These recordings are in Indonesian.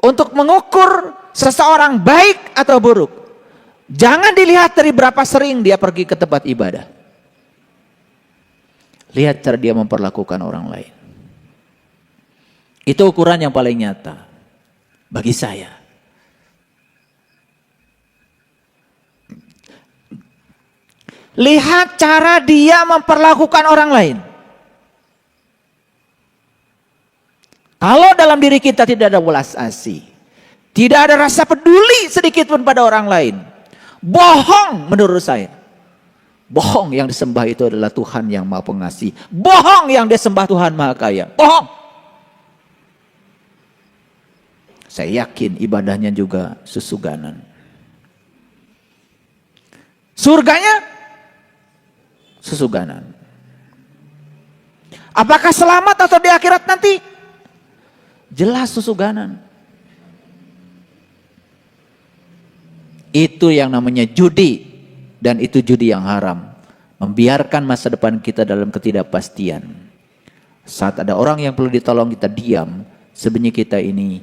untuk mengukur seseorang baik atau buruk, jangan dilihat dari berapa sering dia pergi ke tempat ibadah. Lihat cara dia memperlakukan orang lain. Itu ukuran yang paling nyata bagi saya. Lihat cara dia memperlakukan orang lain. Kalau dalam diri kita tidak ada welas asih, tidak ada rasa peduli sedikit pun pada orang lain, bohong menurut saya. Bohong yang disembah itu adalah Tuhan yang Maha Pengasih. Bohong yang disembah Tuhan Maha Kaya. Bohong. Saya yakin ibadahnya juga sesuganan. Surganya sesuganan. Apakah selamat atau di akhirat nanti? Jelas sesuganan. Itu yang namanya judi. Dan itu judi yang haram. Membiarkan masa depan kita dalam ketidakpastian. Saat ada orang yang perlu ditolong, kita diam. Sebenarnya kita ini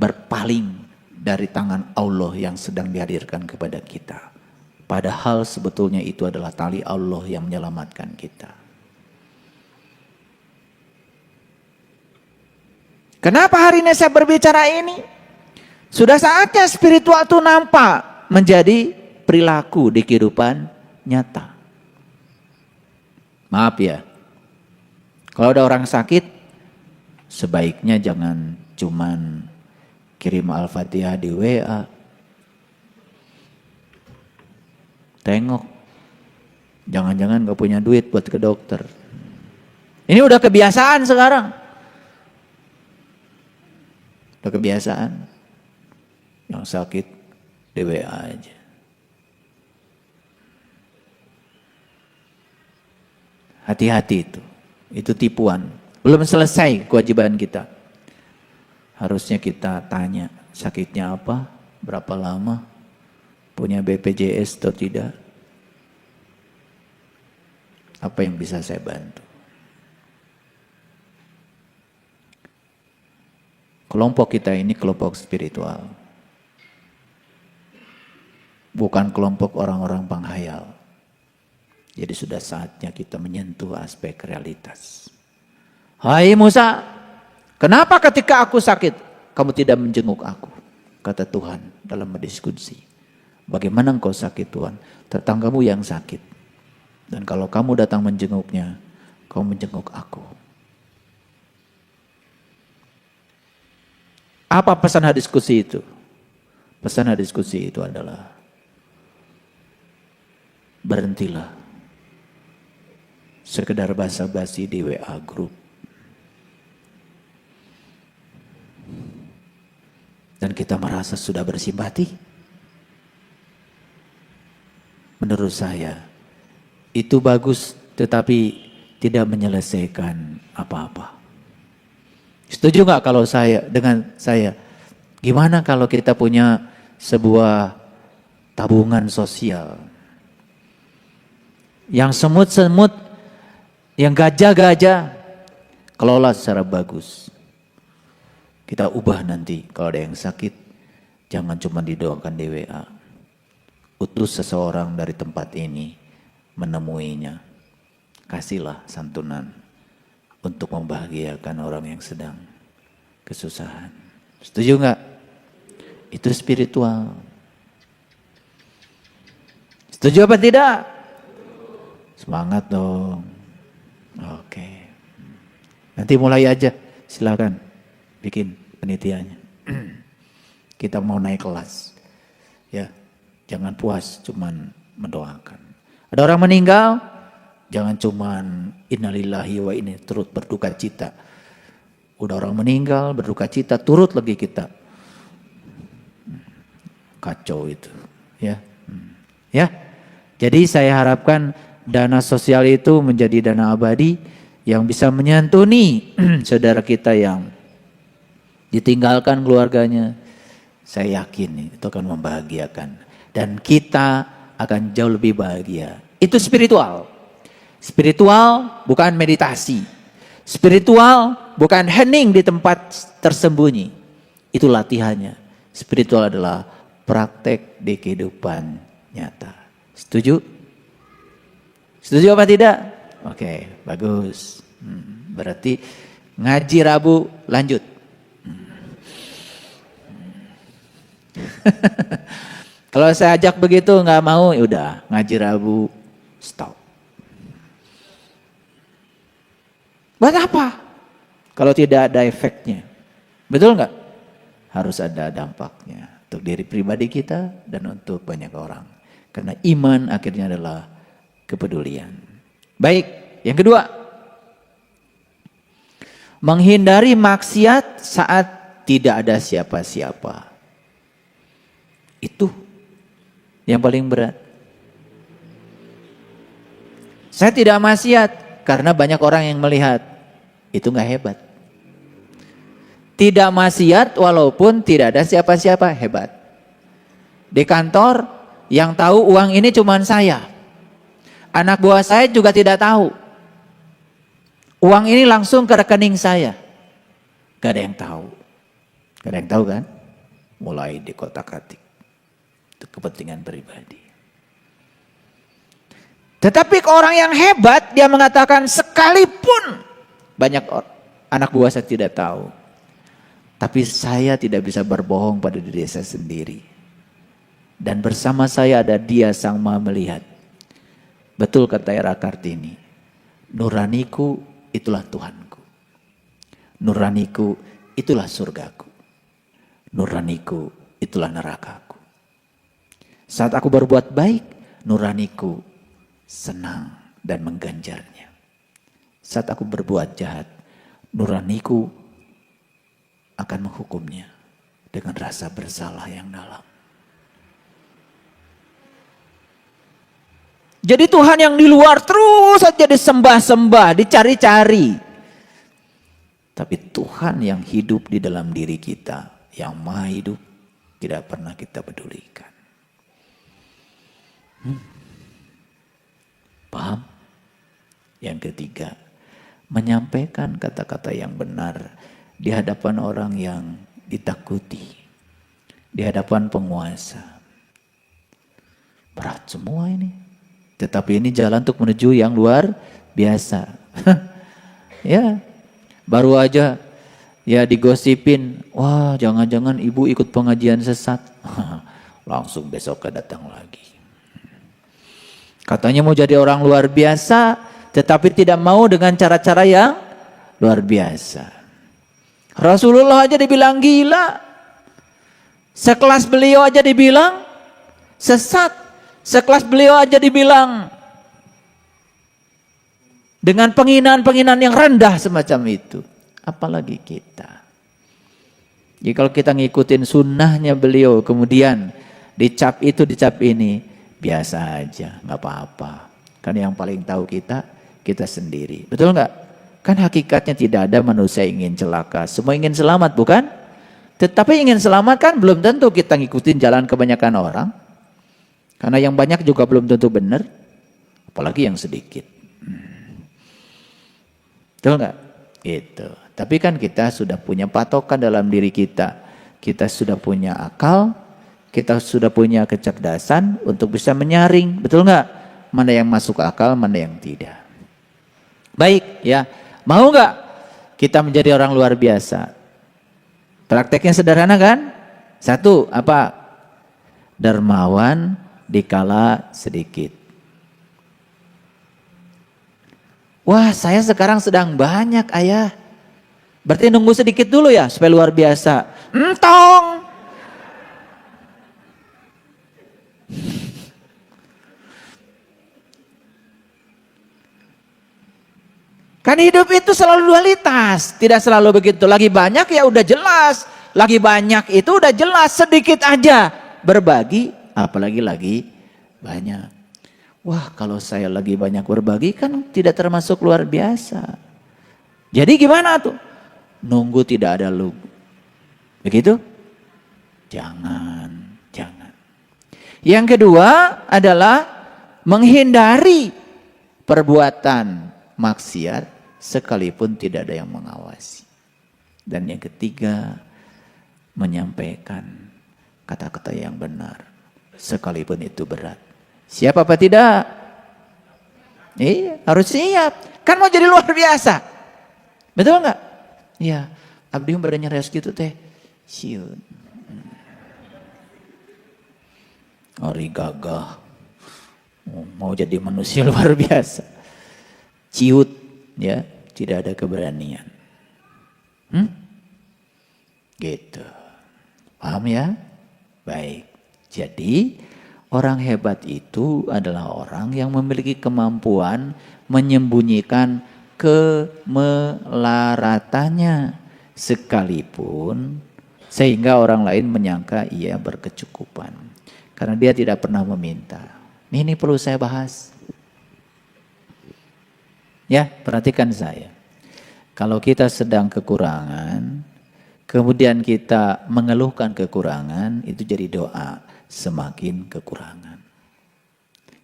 berpaling dari tangan Allah yang sedang dihadirkan kepada kita. Padahal sebetulnya itu adalah tali Allah yang menyelamatkan kita. Kenapa hari ini saya berbicara ini? Sudah saatnya spiritual itu nampak menjadi perilaku di kehidupan nyata. Maaf ya, kalau ada orang sakit, sebaiknya jangan cuman kirim Al-Fatihah di WA. Tengok, jangan-jangan gak punya duit buat ke dokter. Ini udah kebiasaan sekarang. Udah kebiasaan. Yang sakit di WA aja. Hati-hati itu tipuan. Belum selesai kewajiban kita. Harusnya kita tanya sakitnya apa, berapa lama, punya BPJS atau tidak, apa yang bisa saya bantu. Kelompok kita ini kelompok spiritual. Bukan kelompok orang-orang penghayal. Jadi sudah saatnya kita menyentuh aspek realitas. Hai Musa, kenapa ketika aku sakit, kamu tidak menjenguk aku? Kata Tuhan dalam berdiskusi. Bagaimana engkau sakit Tuhan? Tetanggamu yang sakit. Dan kalau kamu datang menjenguknya, kamu menjenguk aku. Apa pesan hadis qudsi itu? Pesan hadis qudsi itu adalah berhentilah sekedar basa-basi di WA group. Dan kita merasa sudah bersimpati. Menurut saya itu bagus, tetapi tidak menyelesaikan apa-apa. Setuju nggak kalau dengan saya? Gimana kalau kita punya sebuah tabungan sosial yang semut-semut, yang gajah-gajah, kelola secara bagus. Kita ubah nanti kalau ada yang sakit, jangan cuma didoakan di WA. Utus seseorang dari tempat ini menemuinya. Kasihlah santunan untuk membahagiakan orang yang sedang kesusahan. Setuju nggak? Itu spiritual. Setuju apa tidak? Semangat dong. Oke. Nanti mulai aja, silakan bikin penelitiannya. Kita mau naik kelas. Ya, jangan puas cuman mendoakan. Ada orang meninggal, jangan cuman innalillahi wa inna turut berduka cita. Udah orang meninggal, berduka cita, turut lagi kita. Kacau itu, ya. Ya. Jadi saya harapkan dana sosial itu menjadi dana abadi yang bisa menyantuni saudara kita yang ditinggalkan keluarganya. Saya yakin itu akan membahagiakan dan kita akan jauh lebih bahagia. Itu spiritual. Spiritual bukan meditasi. Spiritual bukan hening di tempat tersembunyi. Itu latihannya. Spiritual adalah praktek di kehidupan nyata. Setuju? Setuju apa tidak? Oke, bagus. Berarti ngaji Rabu lanjut. Kalau saya ajak begitu nggak mau, ya udah ngaji Rabu stop. Buat apa? Kalau tidak ada efeknya, betul nggak? Harus ada dampaknya untuk diri pribadi kita dan untuk banyak orang. Karena iman akhirnya adalah kepedulian. Baik, yang kedua, menghindari maksiat saat tidak ada siapa-siapa. Itu yang paling berat. Saya tidak maksiat karena banyak orang yang melihat. Itu nggak hebat. Tidak maksiat walaupun tidak ada siapa-siapa, hebat. Di kantor yang tahu uang ini cuma saya. Anak buah saya juga tidak tahu. Uang ini langsung ke rekening saya. Gak ada yang tahu. Gak ada yang tahu kan? Mulai dikotak-atik. Itu kepentingan pribadi. Tetapi orang yang hebat, dia mengatakan sekalipun banyak anak buah saya tidak tahu. Tapi saya tidak bisa berbohong pada diri saya sendiri. Dan bersama saya ada Dia Sang Maha Melihat. Betul kata Era Kartini. Nuraniku itulah Tuhanku. Nuraniku itulah surgaku. Nuraniku itulah nerakaku. Saat aku berbuat baik, nuraniku senang dan mengganjarnya. Saat aku berbuat jahat, nuraniku akan menghukumnya dengan rasa bersalah yang dalam. Jadi Tuhan yang di luar terus saja disembah-sembah, dicari-cari. Tapi Tuhan yang hidup di dalam diri kita, yang maha hidup, tidak pernah kita pedulikan. Paham? Yang ketiga, menyampaikan kata-kata yang benar di hadapan orang yang ditakuti, di hadapan penguasa. Berat semua ini. Tetapi ini jalan untuk menuju yang luar biasa. Ya, baru aja ya digosipin, wah jangan-jangan ibu ikut pengajian sesat. Langsung besoknya datang lagi. Katanya mau jadi orang luar biasa, tetapi tidak mau dengan cara-cara yang luar biasa. Rasulullah aja dibilang gila. Sekelas beliau aja dibilang sesat. Sekelas beliau aja dibilang dengan penghinaan-penghinaan yang rendah semacam itu. Apalagi kita. Jadi kalau kita ngikutin sunnahnya beliau, kemudian dicap itu, dicap ini, biasa aja, nggak apa-apa. Kan yang paling tahu kita sendiri. Betul nggak? Kan hakikatnya tidak ada manusia ingin celaka. Semua ingin selamat, bukan? Tetapi ingin selamat kan belum tentu kita ngikutin jalan kebanyakan orang. Karena yang banyak juga belum tentu benar. Apalagi yang sedikit. Betul nggak? Itu. Tapi kan kita sudah punya patokan dalam diri kita. Kita sudah punya akal. Kita sudah punya kecerdasan untuk bisa menyaring. Betul nggak? Mana yang masuk akal, mana yang tidak. Baik ya. Mau nggak kita menjadi orang luar biasa? Prakteknya sederhana kan? Satu, apa? Dermawan dikala sedikit. Wah, saya sekarang sedang banyak, ayah. Berarti nunggu sedikit dulu ya supaya luar biasa. Entong. Kan hidup itu selalu dualitas, tidak selalu begitu. Lagi banyak ya udah jelas, lagi banyak itu udah jelas, sedikit aja berbagi, apalagi lagi banyak. Wah, kalau saya lagi banyak berbagi kan tidak termasuk luar biasa. Jadi gimana tuh? Nunggu tidak ada lu. Begitu? Jangan. Yang kedua adalah menghindari perbuatan maksiat sekalipun tidak ada yang mengawasi. Dan yang ketiga, menyampaikan kata-kata yang benar, sekalipun itu berat. Siap apa tidak? Iya, harus siap. Kan mau jadi luar biasa. Betul nggak? Iya. Abdi badannya reos gitu teh. Siun. Ari gagah. Mau jadi manusia luar biasa. Ciut, ya, tidak ada keberanian. Gitu. Paham ya? Baik. Jadi orang hebat itu adalah orang yang memiliki kemampuan menyembunyikan kemelaratannya sekalipun sehingga orang lain menyangka ia berkecukupan. Karena dia tidak pernah meminta. Ini perlu saya bahas. Ya, perhatikan saya. Kalau kita sedang kekurangan, kemudian kita mengeluhkan kekurangan, itu jadi doa semakin kekurangan.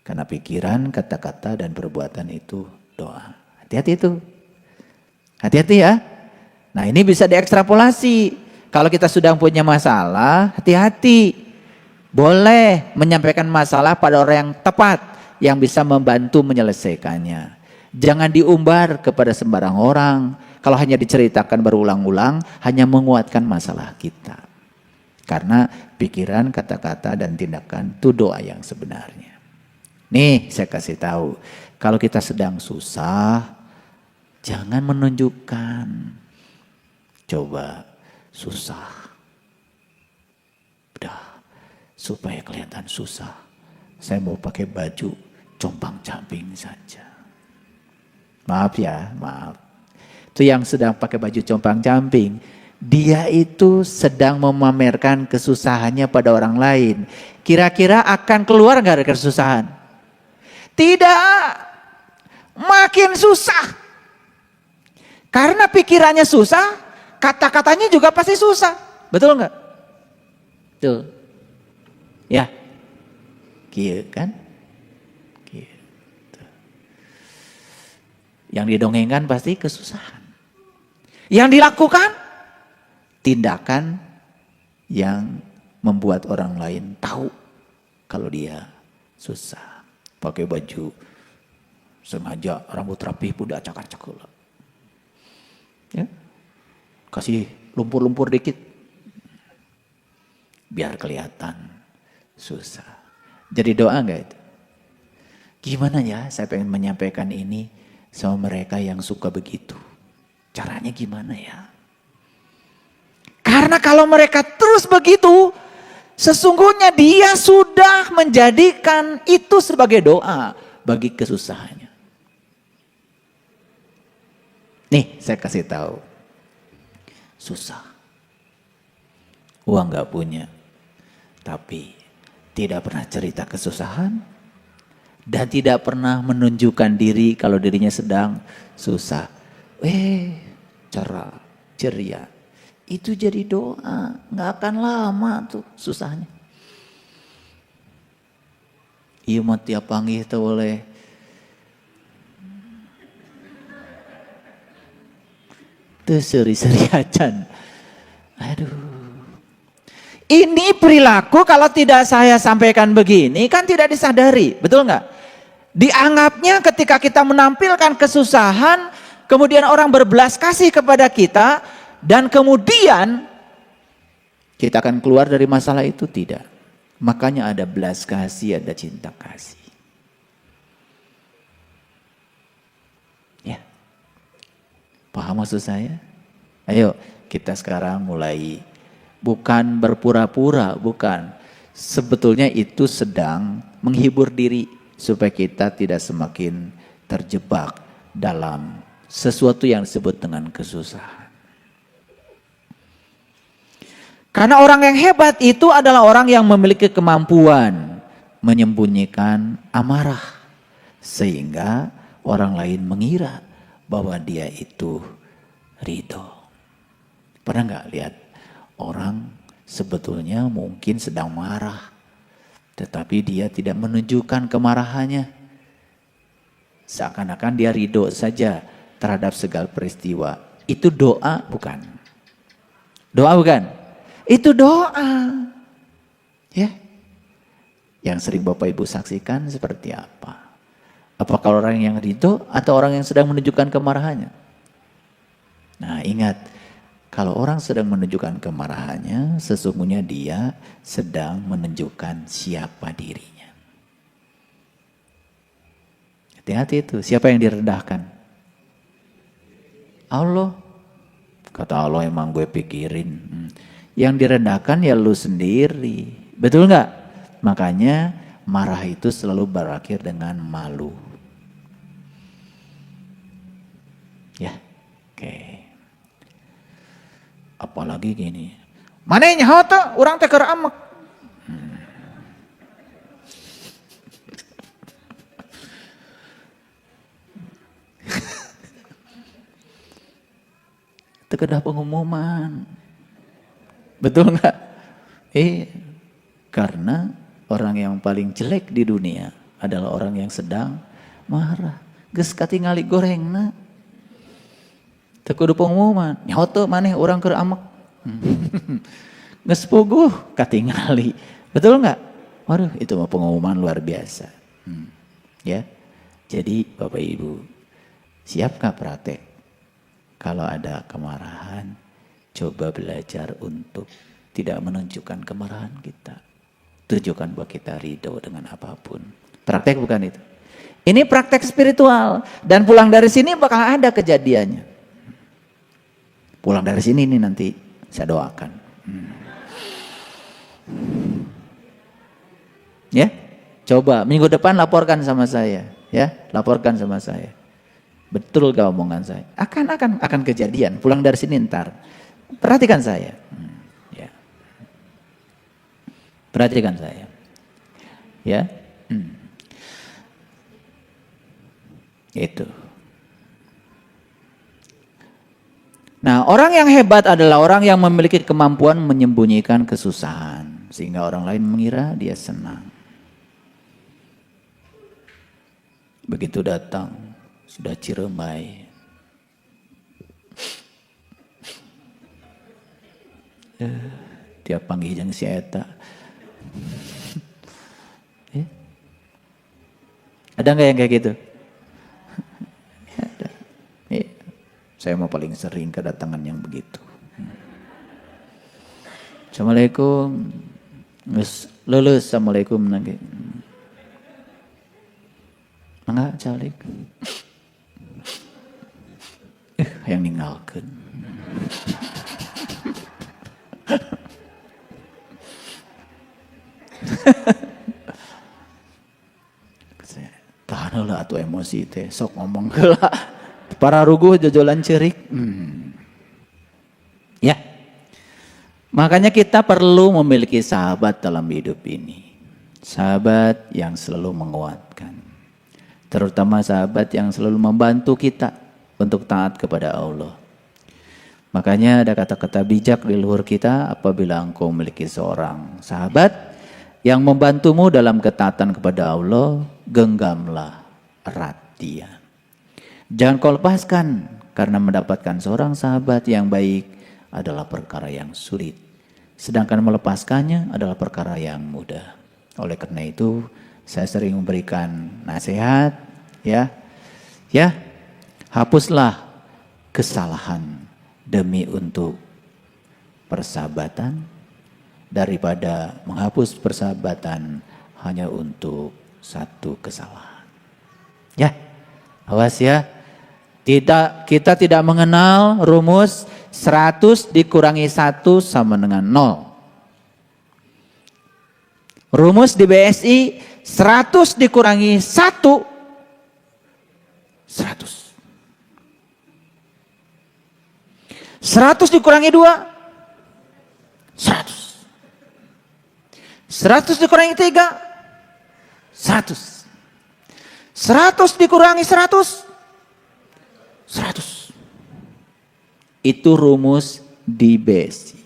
Karena pikiran, kata-kata, dan perbuatan itu doa. Hati-hati itu. Hati-hati ya. Nah ini bisa diekstrapolasi. Kalau kita sudah punya masalah, hati-hati. Boleh menyampaikan masalah pada orang yang tepat, yang bisa membantu menyelesaikannya. Jangan diumbar kepada sembarang orang. Kalau hanya diceritakan berulang-ulang, hanya menguatkan masalah kita. Karena pikiran, kata-kata, dan tindakan itu doa yang sebenarnya. Nih saya kasih tahu, kalau kita sedang susah, jangan menunjukkan. Coba susah. Udah, supaya kelihatan susah. Saya mau pakai baju compang-camping saja. Maaf ya, maaf. Itu yang sedang pakai baju compang-camping, dia itu sedang memamerkan kesusahannya pada orang lain. Kira-kira akan keluar gak dari kesusahan? Tidak, makin susah. Karena pikirannya susah, kata-katanya juga pasti susah. Betul gak? Betul. Ya, gitu kan? Gitu. Yang didongengkan pasti kesusahan. Yang dilakukan, tindakan yang membuat orang lain tahu kalau dia susah. Pakai baju sengaja rambut rapi udah acak-acak. Ya. Kasih lumpur-lumpur dikit. Biar kelihatan susah. Jadi doa enggak itu? Gimana ya saya pengen menyampaikan ini sama mereka yang suka begitu. Caranya gimana ya? Karena kalau mereka terus begitu, sesungguhnya dia sudah menjadikan itu sebagai doa bagi kesusahannya. Nih saya kasih tahu. Susah. Uang gak punya. Tapi tidak pernah cerita kesusahan. Dan tidak pernah menunjukkan diri kalau dirinya sedang susah. Cara ceria. Itu jadi doa. Gak akan lama tuh susahnya. Iya mah tiap panggih tuh boleh. Tuh seri-seri acan. Aduh. Ini perilaku kalau tidak saya sampaikan begini kan tidak disadari. Betul nggak? Dianggapnya ketika kita menampilkan kesusahan, kemudian orang berbelas kasih kepada kita, dan kemudian kita akan keluar dari masalah itu, tidak. Makanya ada belas kasih, ada cinta kasih. Ya. Paham maksud saya? Ayo kita sekarang mulai. Bukan berpura-pura, bukan. Sebetulnya itu sedang menghibur diri. Supaya kita tidak semakin terjebak dalam sesuatu yang disebut dengan kesusahan. Karena orang yang hebat itu adalah orang yang memiliki kemampuan menyembunyikan amarah. Sehingga orang lain mengira bahwa dia itu ridho. Pernah gak lihat orang sebetulnya mungkin sedang marah. Tetapi dia tidak menunjukkan kemarahannya. Seakan-akan dia ridho saja terhadap segala peristiwa. Itu doa bukan? Doa bukan? Itu doa. Ya. Yang sering Bapak Ibu saksikan seperti apa? Apakah orang yang ridho atau orang yang sedang menunjukkan kemarahannya? Nah, ingat, kalau orang sedang menunjukkan kemarahannya, sesungguhnya dia sedang menunjukkan siapa dirinya. Hati-hati itu, siapa yang direndahkan? Allah. Kata Allah, emang gue pikirin. Yang direndahkan ya lu sendiri. Betul nggak? Makanya marah itu selalu berakhir dengan malu. Ya, oke. Apalagi gini. Mana nyaho tuh orang teh keur amek. Itu kedah pengumuman. Betul nggak? Karena orang yang paling jelek di dunia adalah orang yang sedang marah. Geus katingali gorengna. Teu kudu pengumuman. Nyaho teu maneh urang keur amek. Geus puguh katingali. Betul nggak? Waduh, itu mah pengumuman luar biasa. Ya. Jadi Bapak Ibu, siapkah praktek? Kalau ada kemarahan, coba belajar untuk tidak menunjukkan kemarahan kita. Tunjukkan bahwa kita ridho dengan apapun. Praktek bukan itu. Ini praktek spiritual. Dan pulang dari sini bakal ada kejadiannya. Pulang dari sini nih nanti saya doakan. Ya, coba minggu depan laporkan sama saya. Ya, laporkan sama saya. Betul gak omongan saya? Akan kejadian. Pulang dari sini ntar. Perhatikan saya. Ya. Perhatikan saya. Ya. Itu. Nah, orang yang hebat adalah orang yang memiliki kemampuan menyembunyikan kesusahan. Sehingga orang lain mengira dia senang. Begitu datang, sudah ciremai. Tiap panggil jeung si eta. Ada nggak yang kayak gitu? Ada. Saya mau paling sering kedatangan yang begitu. Assalamualaikum. Lulus, assalamualaikum lagi. Mangga calik. Yang ninggalkeun. Tahan heula atuh emosi teh, sok ngomong heula. Para ruguh jojolan cerik. Ya. Makanya kita perlu memiliki sahabat dalam hidup ini. Sahabat yang selalu menguatkan. Terutama sahabat yang selalu membantu kita untuk taat kepada Allah. Makanya ada kata-kata bijak di luhur kita, apabila engkau memiliki seorang sahabat yang membantumu dalam ketaatan kepada Allah, genggamlah erat dia. Jangan kau lepaskan, karena mendapatkan seorang sahabat yang baik adalah perkara yang sulit. Sedangkan melepaskannya adalah perkara yang mudah. Oleh karena itu, saya sering memberikan nasihat, ya, hapuslah kesalahan demi untuk persahabatan daripada menghapus persahabatan hanya untuk satu kesalahan. Ya, awas ya. Kita tidak mengenal rumus 100 dikurangi 1 sama dengan 0. Rumus di BSI 100 dikurangi 1, 100. 100 dikurangi 2, 100. 100 dikurangi 3, 100. 100 dikurangi 100, 100. Itu rumus di BSI.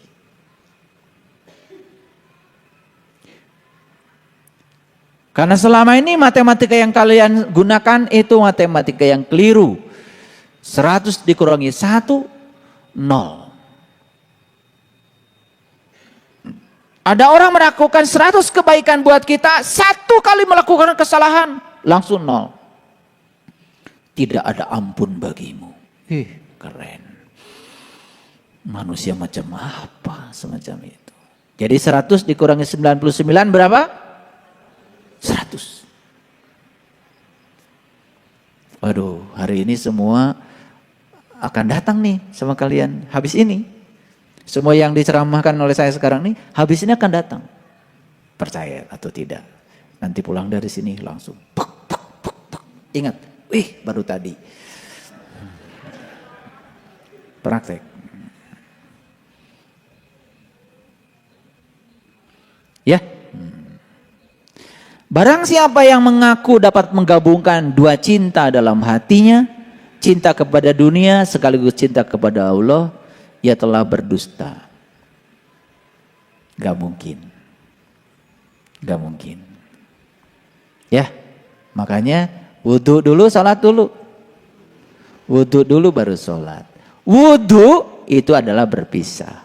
Karena selama ini matematika yang kalian gunakan itu matematika yang keliru. 100 dikurangi 1, 0. Ada orang melakukan 100 kebaikan buat kita, satu kali melakukan kesalahan, langsung 0. Tidak ada ampun bagimu. Keren. Manusia macam apa semacam itu. Jadi 100 dikurangi 99 berapa? 100. Waduh, hari ini semua akan datang nih sama kalian habis ini. Semua yang diceramahkan oleh saya sekarang nih, habis ini akan datang. Percaya atau tidak. Nanti pulang dari sini langsung. Ingat, baru tadi. Praktek. Ya. Barang siapa yang mengaku dapat menggabungkan dua cinta dalam hatinya, cinta kepada dunia sekaligus cinta kepada Allah, ia telah berdusta. Gak mungkin. Gak mungkin. Ya, makanya wudhu dulu, sholat dulu. Wudhu dulu baru sholat. Wudhu itu adalah berpisah.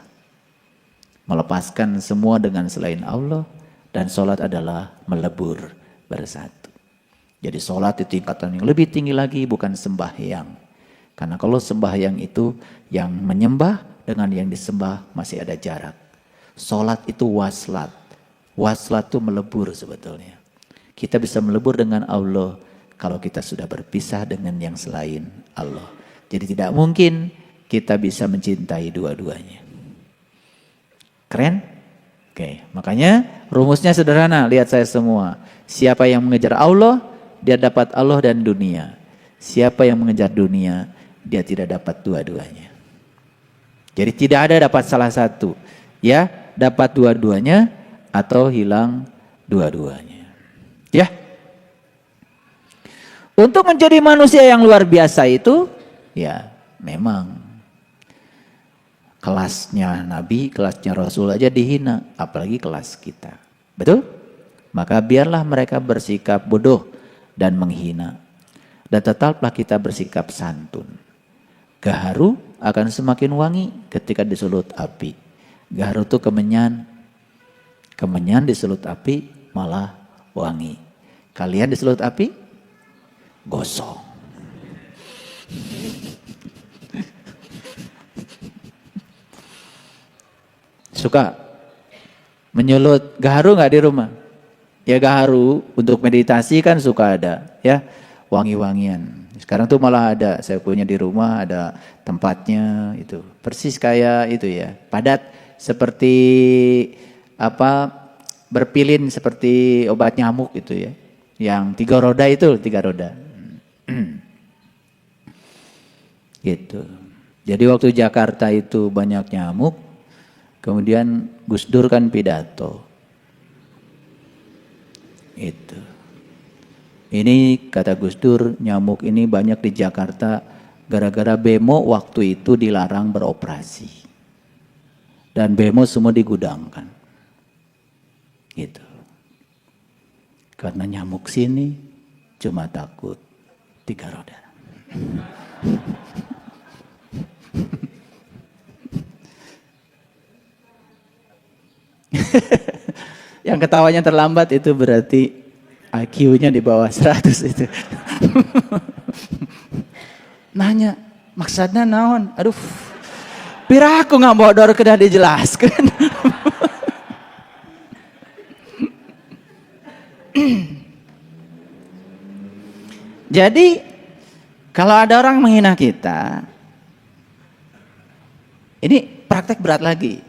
Melepaskan semua dengan selain Allah. Dan sholat adalah melebur bersatu. Jadi sholat itu tingkatan yang lebih tinggi lagi, bukan sembahyang. Karena kalau sembahyang itu yang menyembah dengan yang disembah masih ada jarak. Sholat itu waslat. Waslat itu melebur sebetulnya. Kita bisa melebur dengan Allah kalau kita sudah berpisah dengan yang selain Allah. Jadi tidak mungkin kita bisa mencintai dua-duanya. Keren? Oke, makanya rumusnya sederhana, lihat saya semua. Siapa yang mengejar Allah, dia dapat Allah dan dunia. Siapa yang mengejar dunia, dia tidak dapat dua-duanya. Jadi tidak ada dapat salah satu. Ya, dapat dua-duanya atau hilang dua-duanya. Ya. Untuk menjadi manusia yang luar biasa itu, ya memang kelasnya Nabi, kelasnya Rasul aja dihina, apalagi kelas kita. Betul? Maka biarlah mereka bersikap bodoh dan menghina. Dan tetaplah kita bersikap santun. Gaharu akan semakin wangi ketika disulut api. Gaharu itu kemenyan. Kemenyan disulut api malah wangi. Kalian disulut api gosong. Suka menyulut gaharu nggak di rumah? Ya gaharu untuk meditasi kan suka ada ya, wangi-wangian. Sekarang tuh malah ada, saya punya di rumah ada tempatnya itu. Persis kayak itu ya, padat seperti apa, berpilin seperti obat nyamuk itu ya. Yang 3 roda itu, 3 roda. Gitu. Jadi waktu Jakarta itu banyak nyamuk, kemudian Gus Dur kan pidato. Itu. Ini kata Gus Dur, nyamuk ini banyak di Jakarta gara-gara bemo waktu itu dilarang beroperasi. Dan bemo semua digudangkan. Gitu. Karena nyamuk sini cuma takut 3 roda. Yang ketawanya terlambat itu berarti IQ-nya di bawah 100 itu. Nanya, maksudnya naon? Aduh, pira aku nggak bodor kedah dijelaskan. Jadi, kalau ada orang menghina kita, ini praktek berat lagi.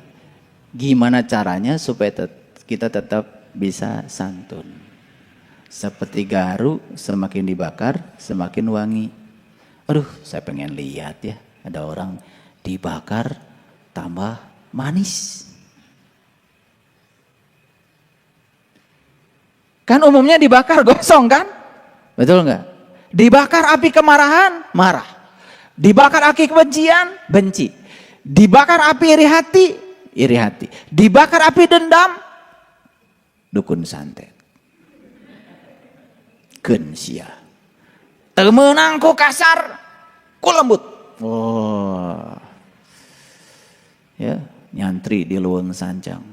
Gimana caranya supaya kita tetap bisa santun? Seperti gaharu, semakin dibakar, semakin wangi. Aduh, saya pengen lihat ya, ada orang dibakar tambah manis. Kan umumnya dibakar gosong kan? Betul nggak? Dibakar api kemarahan, marah. Dibakar api kebencian, benci. Dibakar api iri hati. Dibakar api dendam, dukun santet. Gensia. Temenang ku kasar, ku lembut. Oh. Ya, nyantri di luweng sancang.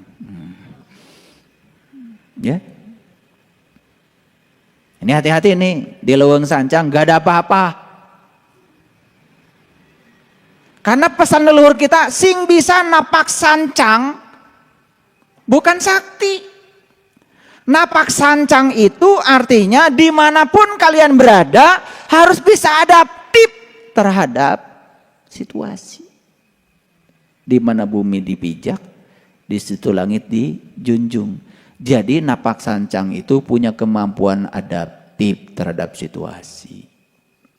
Ya. Ini hati-hati nih, di leuweung sancang gak ada apa-apa. Karena pesan leluhur kita, sing bisa napak sancang bukan sakti. Napak sancang itu artinya dimanapun kalian berada harus bisa adaptif terhadap situasi. Di mana bumi dipijak, di situ langit dijunjung. Jadi napak sancang itu punya kemampuan adaptif terhadap situasi.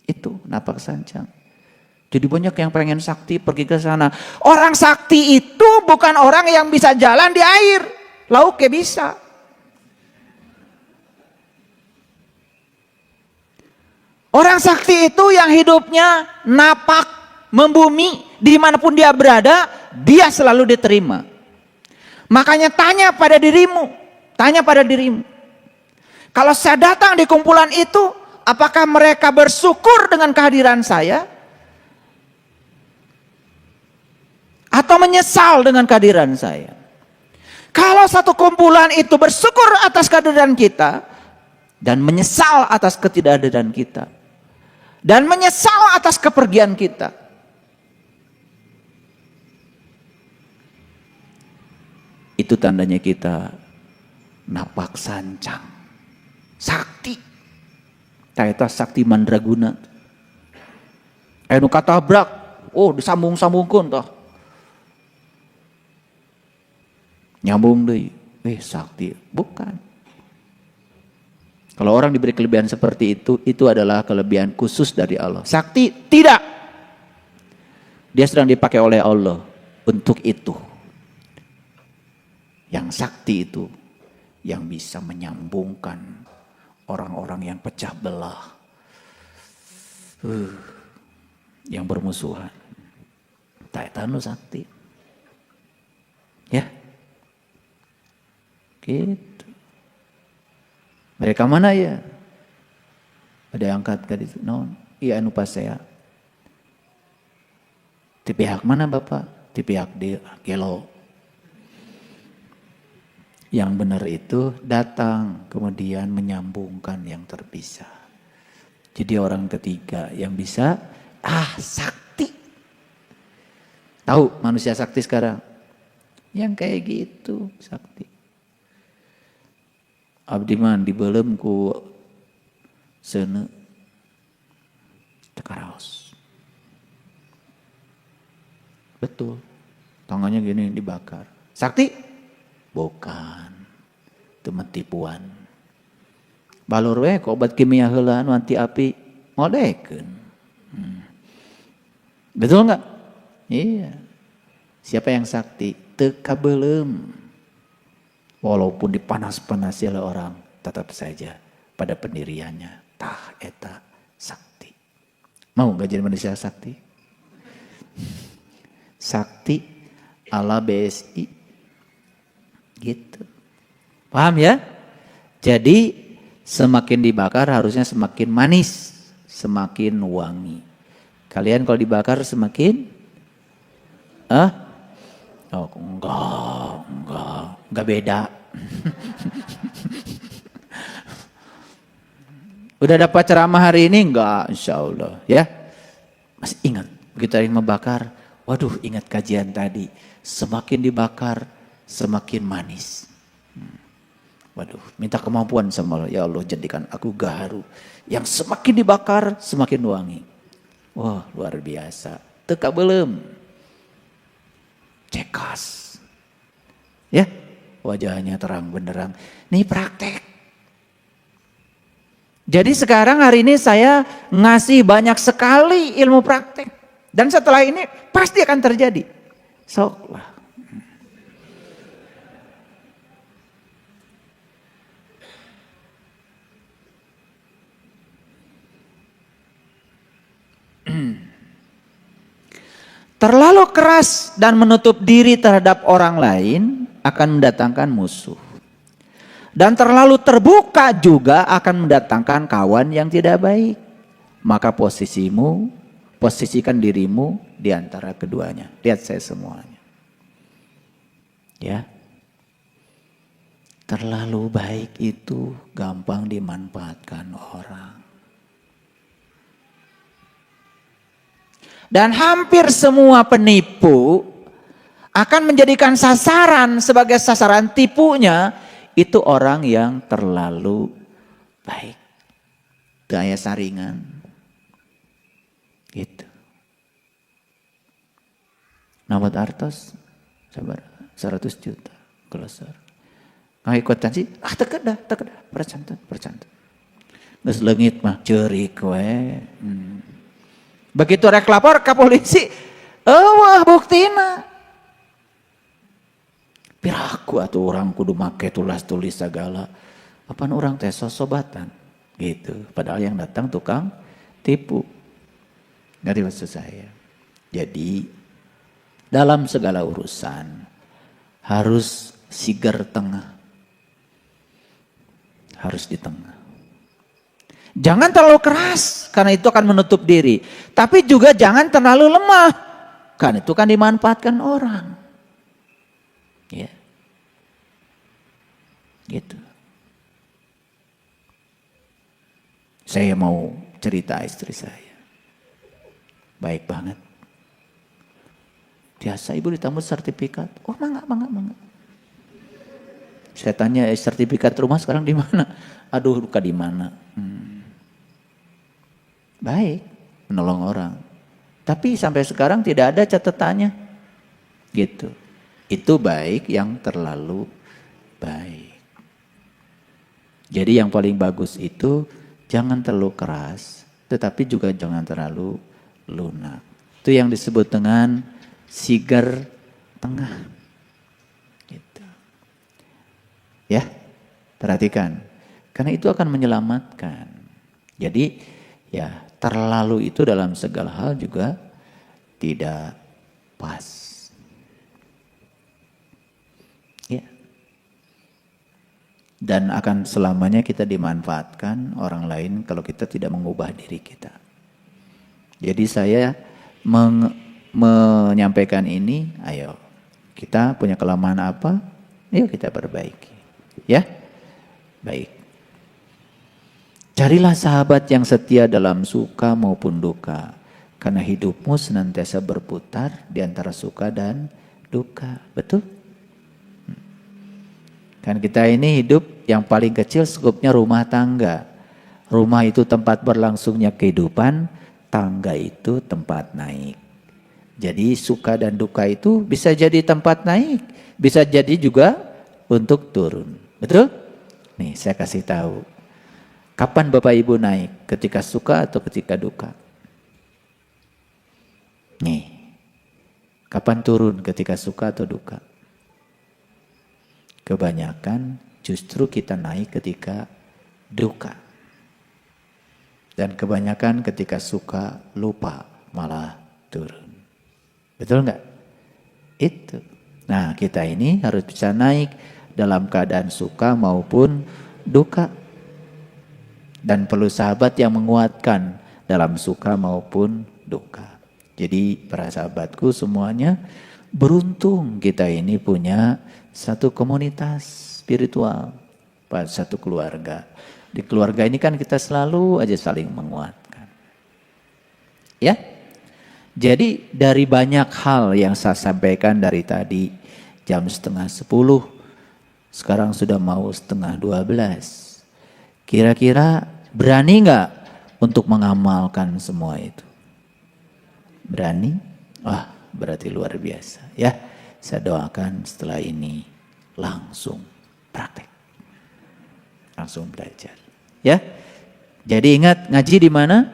Itu napak sancang. Jadi banyak yang pengen sakti pergi ke sana. Orang sakti itu bukan orang yang bisa jalan di air. Lauknya bisa. Orang sakti itu yang hidupnya napak, membumi, dimanapun dia berada, dia selalu diterima. Makanya tanya pada dirimu. Kalau saya datang di kumpulan itu, apakah mereka bersyukur dengan kehadiran saya? Atau menyesal dengan kehadiran saya? Kalau satu kumpulan itu bersyukur atas kehadiran kita, dan menyesal atas ketidakhadiran kita, dan menyesal atas kepergian kita, itu tandanya kita napak sancang, sakti. Taeta sakti mandraguna. Anu katabrak, disambung-sambungkeun toh. Nyambung deui, sakti. Bukan. Kalau orang diberi kelebihan seperti itu adalah kelebihan khusus dari Allah. Sakti tidak. Dia sedang dipakai oleh Allah untuk itu. Yang sakti itu yang bisa menyambungkan orang-orang yang pecah belah, yang bermusuhan. Taetanu sakti. Ya. Gitu. Mereka mana ya? Ada yang angkat ke situ. Non, iya anu pasea. Di pihak mana Bapak? Di pihak di Gelo. Yang benar itu datang kemudian menyambungkan yang terpisah. Jadi orang ketiga yang bisa sakti. Tahu manusia sakti sekarang? Yang kayak gitu sakti. Abdi man dibelem ku seuneu tekaraos. Betul. Tangannya gini dibakar. Sakti? Bukan. Itu tipuan. Balur we ku obat kimia heula anu anti api ngodekeun. Betul enggak? Iya. Siapa yang sakti? Teu kabeulem. Walaupun dipanas-panasi oleh orang, tetap saja pada pendiriannya. Tah eta sakti. Mau gak jadi manusia sakti? Sakti ala BSI. Gitu. Paham ya? Jadi semakin dibakar harusnya semakin manis. Semakin wangi. Kalian kalau dibakar semakin? Oh, enggak beda. Udah dapat ceramah hari ini? Enggak, insya Allah. Ya, masih ingat begitu ada yang membakar. Waduh, ingat kajian tadi. Semakin dibakar, semakin manis. Waduh, minta kemampuan sama Allah. Ya Allah, jadikan aku gaharu. Yang semakin dibakar, semakin wangi. Wah, luar biasa. Teka belum. Cekas. Ya, wajahnya terang benderang. Ini praktek. Jadi sekarang hari ini saya ngasih banyak sekali ilmu praktek. Dan setelah ini pasti akan terjadi. Soklah. Terlalu keras dan menutup diri terhadap orang lain akan mendatangkan musuh. Dan terlalu terbuka juga akan mendatangkan kawan yang tidak baik. Maka posisikan dirimu di antara keduanya. Lihat saya semuanya. Ya. terlalu baik itu gampang dimanfaatkan orang. Dan hampir semua penipu akan menjadikan sasaran sebagai sasaran tipunya itu orang yang terlalu baik. Gaya saringan. Gitu. Nabat artos sabar 100 juta kelesar. Ngikutan sih, teka dah, percantan. Geus leungit mah ceurik we. Begitu rek lapor ke polisi, eueuh buktina. Piraku atuh urang kudu make tulis segala. Apaan urang teh sosobatan gitu. Padahal yang datang tukang tipu. Ngerti maksud saya. Jadi dalam segala urusan harus sigar tengah. Harus di tengah. Jangan terlalu keras karena itu akan menutup diri. Tapi juga jangan terlalu lemah karena itu kan dimanfaatkan orang. Ya. Gitu. Saya mau cerita istri saya. Baik banget. Biasa ibu ditambah sertifikat. Oh mangga. Saya tanya sertifikat rumah sekarang di mana? Aduh luka di mana? Baik, menolong orang. Tapi sampai sekarang tidak ada catatannya. Gitu. Itu baik yang terlalu baik. Jadi yang paling bagus itu jangan terlalu keras, tetapi juga jangan terlalu lunak. Itu yang disebut dengan sigar tengah. Gitu. Ya, perhatikan. Karena itu akan menyelamatkan. Jadi ya terlalu itu dalam segala hal juga tidak pas. Ya. Dan akan selamanya kita dimanfaatkan orang lain kalau kita tidak mengubah diri kita. Jadi saya menyampaikan ini, ayo kita punya kelemahan apa? Ayo kita perbaiki. Ya, baik. Carilah sahabat yang setia dalam suka maupun duka. Karena hidupmu senantiasa berputar di antara suka dan duka. Betul? Kan kita ini hidup yang paling kecil skupnya rumah tangga. Rumah itu tempat berlangsungnya kehidupan, tangga itu tempat naik. Jadi suka dan duka itu bisa jadi tempat naik, bisa jadi juga untuk turun. Betul? Nih saya kasih tahu. Kapan Bapak Ibu naik? Ketika suka atau ketika duka? Nih. Kapan turun? Ketika suka atau duka? Kebanyakan justru kita naik ketika duka. Dan kebanyakan ketika suka lupa malah turun. Betul enggak? Itu. Nah kita ini harus bisa naik dalam keadaan suka maupun duka. Dan perlu sahabat yang menguatkan dalam suka maupun duka. Jadi para sahabatku semuanya beruntung kita ini punya satu komunitas spiritual. Satu keluarga. Di keluarga ini kan kita selalu aja saling menguatkan. Ya. Jadi dari banyak hal yang saya sampaikan dari tadi jam 9:30. Sekarang sudah mau 11:30. Kira-kira berani nggak untuk mengamalkan semua itu? Berani? Wah, berarti luar biasa ya. Saya doakan setelah ini langsung praktek. Langsung belajar. Ya. Jadi ingat ngaji di mana?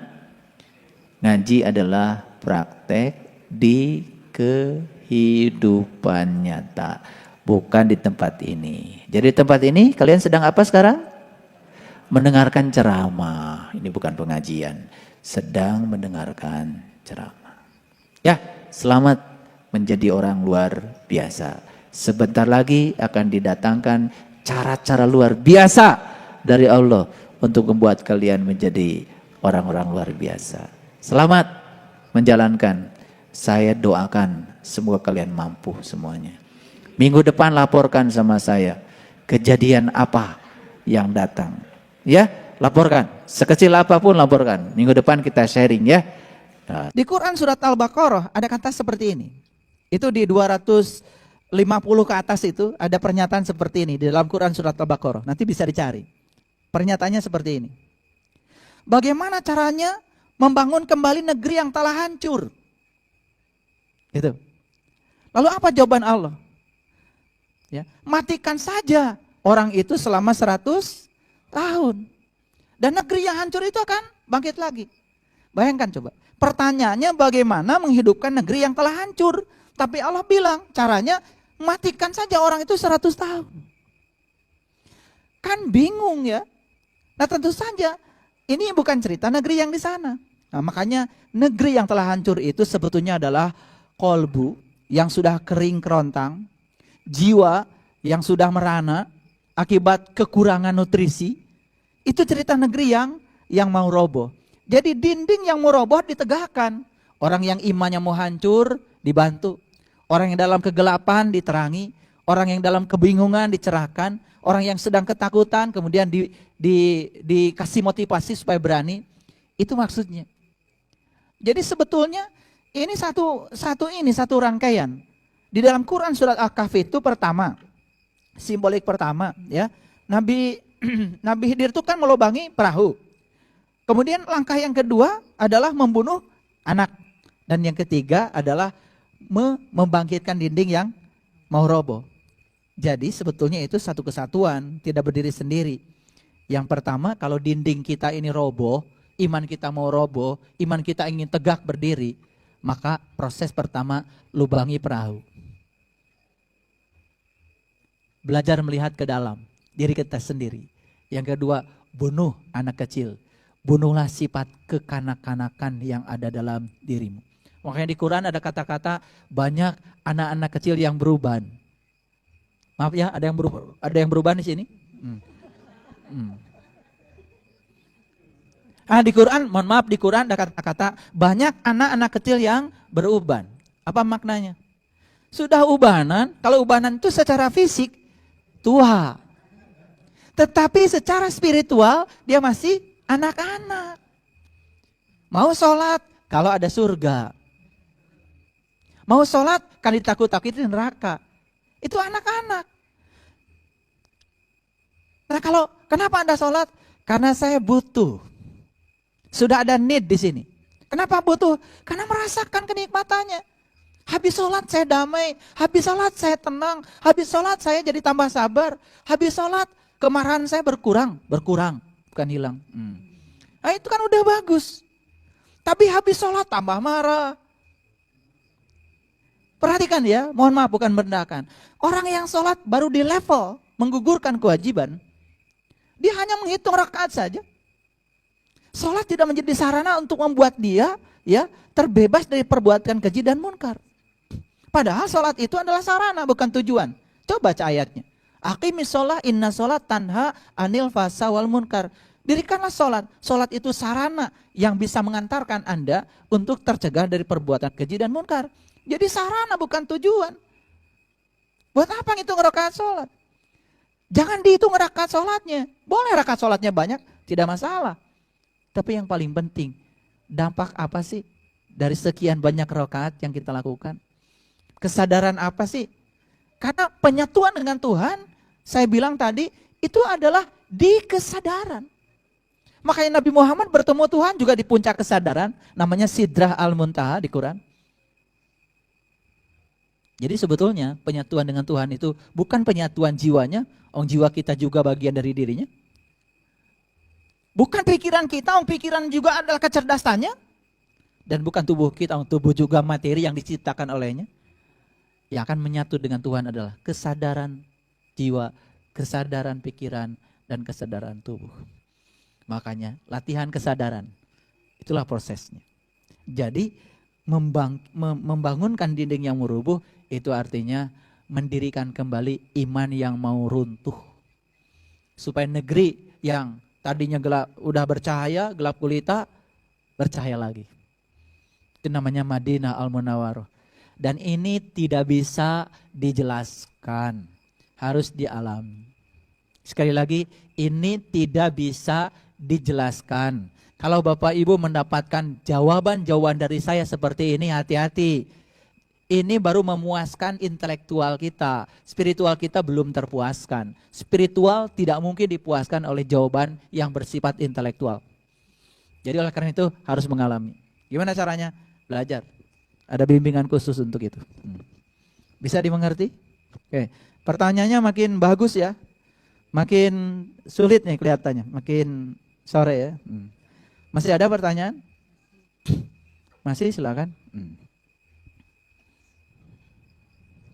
Ngaji adalah praktek di kehidupan nyata. Bukan di tempat ini. Jadi tempat ini kalian sedang apa sekarang? Mendengarkan ceramah, ini bukan pengajian, sedang mendengarkan ceramah. Ya, selamat menjadi orang luar biasa. Sebentar lagi akan didatangkan cara-cara luar biasa dari Allah untuk membuat kalian menjadi orang-orang luar biasa. Selamat menjalankan. Saya doakan semoga kalian mampu semuanya. Minggu depan laporkan sama saya. kejadian apa yang datang. Ya, laporkan. Sekecil apapun laporkan. Minggu depan kita sharing ya. Nah, Di Quran surat Al-Baqarah ada kata seperti ini. Itu di 250 ke atas itu ada pernyataan seperti ini di dalam Quran surat Al-Baqarah. Nanti bisa dicari. Pernyataannya seperti ini. Bagaimana caranya membangun kembali negeri yang telah hancur? Itu. Lalu apa jawaban Allah? Ya, matikan saja orang itu selama 100 tahun. Dan negeri yang hancur itu akan bangkit lagi. Bayangkan coba. Pertanyaannya bagaimana menghidupkan negeri yang telah hancur? Tapi Allah bilang caranya matikan saja orang itu 100 tahun. Kan bingung ya. Nah tentu saja ini bukan cerita negeri yang di sana. Nah makanya negeri yang telah hancur itu sebetulnya adalah kolbu yang sudah kering kerontang. Jiwa yang sudah merana akibat kekurangan nutrisi. Itu cerita negeri yang mau roboh. Jadi dinding yang mau roboh ditegakkan. Orang yang imannya mau hancur dibantu. Orang yang dalam kegelapan diterangi. Orang yang dalam kebingungan dicerahkan. Orang yang sedang ketakutan kemudian dikasih motivasi supaya berani. Itu maksudnya. Jadi sebetulnya ini satu rangkaian. Di dalam Quran surat Al-Kahfi itu pertama. Simbolik pertama ya. Nabi Khidir itu kan melubangi perahu. Kemudian langkah yang kedua adalah membunuh anak. Dan yang ketiga adalah membangkitkan dinding yang mau roboh. Jadi sebetulnya itu satu kesatuan, tidak berdiri sendiri. Yang pertama kalau dinding kita ini roboh, iman kita mau roboh, iman kita ingin tegak berdiri, maka proses pertama lubangi perahu. Belajar melihat ke dalam diri kita sendiri. Yang kedua, bunuh anak kecil. Bunuhlah sifat kekanak-kanakan yang ada dalam dirimu. Makanya di Quran ada kata-kata banyak anak-anak kecil yang beruban. Maaf ya, ada yang beruban di sini? Di Quran, mohon maaf, di Quran ada kata-kata banyak anak-anak kecil yang beruban. Apa maknanya? Sudah ubanan, kalau ubanan itu secara fisik tua. Tetapi secara spiritual dia masih anak-anak. Mau sholat kalau ada surga. Mau sholat kan ditakut-takutin neraka. Itu anak-anak. Nah kenapa Anda sholat? Karena saya butuh. Sudah ada need di sini. Kenapa butuh? Karena merasakan kenikmatannya. Habis sholat saya damai. Habis sholat saya tenang. Habis sholat saya jadi tambah sabar. Habis sholat kemarahan saya berkurang. Bukan hilang. Nah itu kan udah bagus. Tapi habis sholat tambah marah. Perhatikan ya, mohon maaf bukan merendahkan. Orang yang sholat baru di level menggugurkan kewajiban. Dia hanya menghitung rakaat saja. Sholat tidak menjadi sarana untuk membuat dia ya terbebas dari perbuatan keji dan munkar. Padahal sholat itu adalah sarana bukan tujuan. Coba baca ayatnya. Aqimis sholat inna sholat tanha anil fasa wal munkar. Dirikanlah sholat. Sholat itu sarana yang bisa mengantarkan Anda untuk tercegah dari perbuatan keji dan munkar. Jadi sarana bukan tujuan. Buat apa ngitung rakaat sholat? Jangan dihitung rakaat sholatnya. Boleh rakaat sholatnya banyak, tidak masalah. Tapi yang paling penting, dampak apa sih dari sekian banyak rakaat yang kita lakukan? Kesadaran apa sih? Karena penyatuan dengan Tuhan, saya bilang tadi, itu adalah di kesadaran. Makanya Nabi Muhammad bertemu Tuhan juga di puncak kesadaran, namanya Sidrah al-Muntaha di Quran. Jadi sebetulnya penyatuan dengan Tuhan itu bukan penyatuan jiwanya, jiwa kita juga bagian dari dirinya. Bukan pikiran kita, pikiran juga adalah kecerdasannya. Dan bukan tubuh kita, tubuh juga materi yang diciptakan olehnya. Yang akan menyatu dengan Tuhan adalah kesadaran jiwa, kesadaran pikiran, dan kesadaran tubuh. Makanya latihan kesadaran, itulah prosesnya. Jadi membangunkan dinding yang merubuh, itu artinya mendirikan kembali iman yang mau runtuh. Supaya negeri yang tadinya gelap, udah bercahaya, gelap gulita, bercahaya lagi. Itu namanya Madinah Al-Munawwarah. Dan ini tidak bisa dijelaskan, harus dialami. Sekali lagi, ini tidak bisa dijelaskan. Kalau Bapak Ibu mendapatkan jawaban-jawaban dari saya seperti ini, hati-hati. Ini baru memuaskan intelektual kita. Spiritual kita belum terpuaskan. Spiritual tidak mungkin dipuaskan oleh jawaban yang bersifat intelektual. Jadi oleh karena itu harus mengalami. Gimana caranya? Belajar. Ada bimbingan khusus untuk itu. Bisa dimengerti? Oke. Pertanyaannya makin bagus ya. Makin sulit nih kelihatannya. Makin sore ya. Masih ada pertanyaan? Masih, silakan.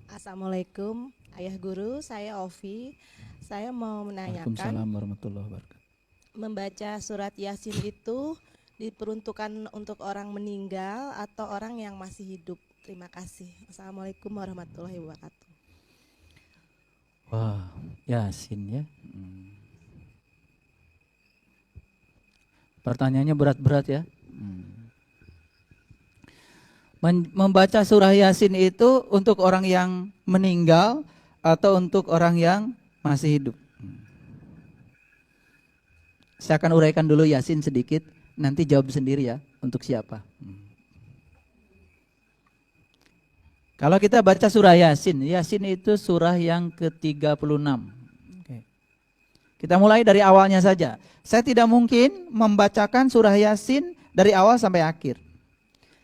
Assalamualaikum, Ayah Guru. Saya Ovi. Saya mau menanyakan, Waalaikumsalam warahmatullahi wabarakatuh. membaca surat Yasin itu diperuntukkan untuk orang meninggal atau orang yang masih hidup? Terima kasih. Assalamualaikum warahmatullahi wabarakatuh. Wah, Yasin ya. Pertanyaannya berat-berat ya. Membaca surah Yasin itu untuk orang yang meninggal atau untuk orang yang masih hidup? Saya akan uraikan dulu Yasin sedikit, nanti jawab sendiri ya, untuk siapa. Kalau kita baca surah Yasin, Yasin itu surah yang ke-36. Kita mulai dari awalnya saja. Saya tidak mungkin membacakan surah Yasin dari awal sampai akhir.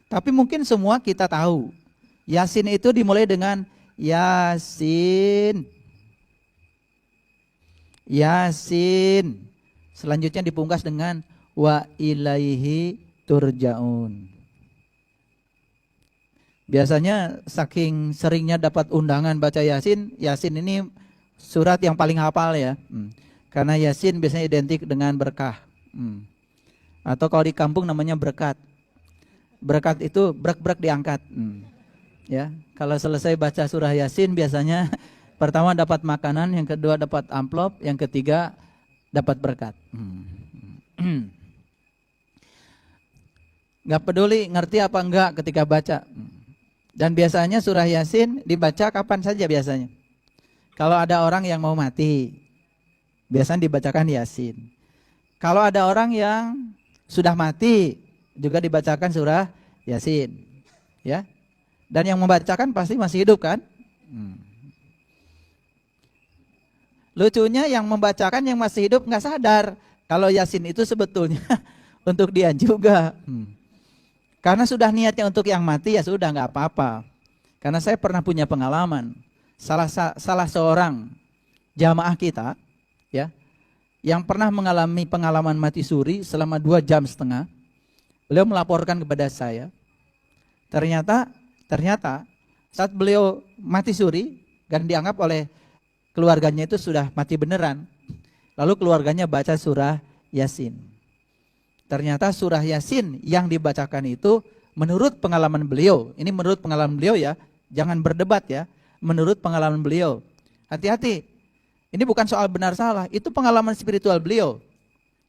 Tapi mungkin semua kita tahu. Yasin itu dimulai dengan Yasin. Yasin. Selanjutnya dipungkas dengan wa ilaihi turja'un. Biasanya saking seringnya dapat undangan baca Yasin, Yasin ini surat yang paling hafal ya. Karena Yasin biasanya identik dengan berkah. Atau kalau di kampung namanya berkat. Berkat itu brek-brek diangkat. Ya, kalau selesai baca surah Yasin biasanya pertama dapat makanan, yang kedua dapat amplop, yang ketiga dapat berkat. Gak peduli ngerti apa enggak ketika baca. Dan biasanya surah Yasin dibaca kapan saja biasanya. Kalau ada orang yang mau mati, biasanya dibacakan Yasin. Kalau ada orang yang sudah mati, juga dibacakan surah Yasin. Ya. Dan yang membacakan pasti masih hidup kan? Lucunya yang membacakan yang masih hidup nggak sadar kalau Yasin itu sebetulnya untuk dia juga. Karena sudah niatnya untuk yang mati, ya sudah nggak apa-apa. Karena saya pernah punya pengalaman. Salah seorang jamaah kita, ya, yang pernah mengalami pengalaman mati suri selama 2,5 jam. Beliau melaporkan kepada saya. Ternyata saat beliau mati suri dan dianggap oleh keluarganya itu sudah mati beneran. Lalu keluarganya baca surah Yasin. Ternyata surah Yasin yang dibacakan itu menurut pengalaman beliau. Ini menurut pengalaman beliau ya. Jangan berdebat ya. Menurut pengalaman beliau. Hati-hati. Ini bukan soal benar salah. Itu pengalaman spiritual beliau.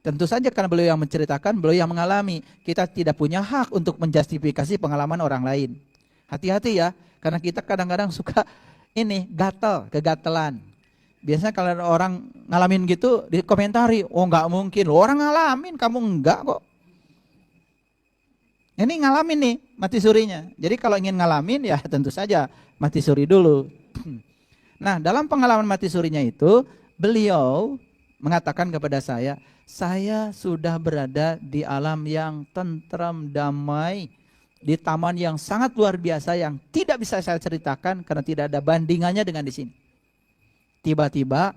Tentu saja karena beliau yang menceritakan, beliau yang mengalami. Kita tidak punya hak untuk menjustifikasi pengalaman orang lain. Hati-hati ya. Karena kita kadang-kadang suka gatal, kegatelan. Biasanya kalau ada orang ngalamin gitu dikomentari, oh nggak mungkin, orang ngalamin, kamu enggak kok. Ini ngalamin nih mati surinya. Jadi kalau ingin ngalamin ya tentu saja mati suri dulu. Nah dalam pengalaman mati surinya itu beliau mengatakan kepada saya sudah berada di alam yang tentram, damai, di taman yang sangat luar biasa yang tidak bisa saya ceritakan karena tidak ada bandingannya dengan di sini. Tiba-tiba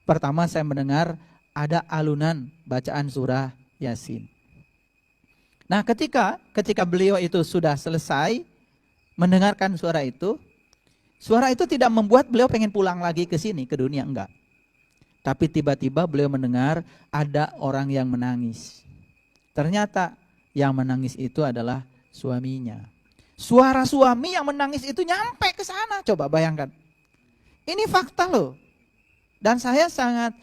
pertama saya mendengar ada alunan bacaan surah Yasin. Nah, ketika beliau itu sudah selesai mendengarkan suara itu tidak membuat beliau pengen pulang lagi ke sini, ke dunia, enggak. Tapi tiba-tiba beliau mendengar ada orang yang menangis. Ternyata yang menangis itu adalah suaminya. Suara suami yang menangis itu nyampe ke sana, coba bayangkan. Ini fakta loh. Dan saya sangat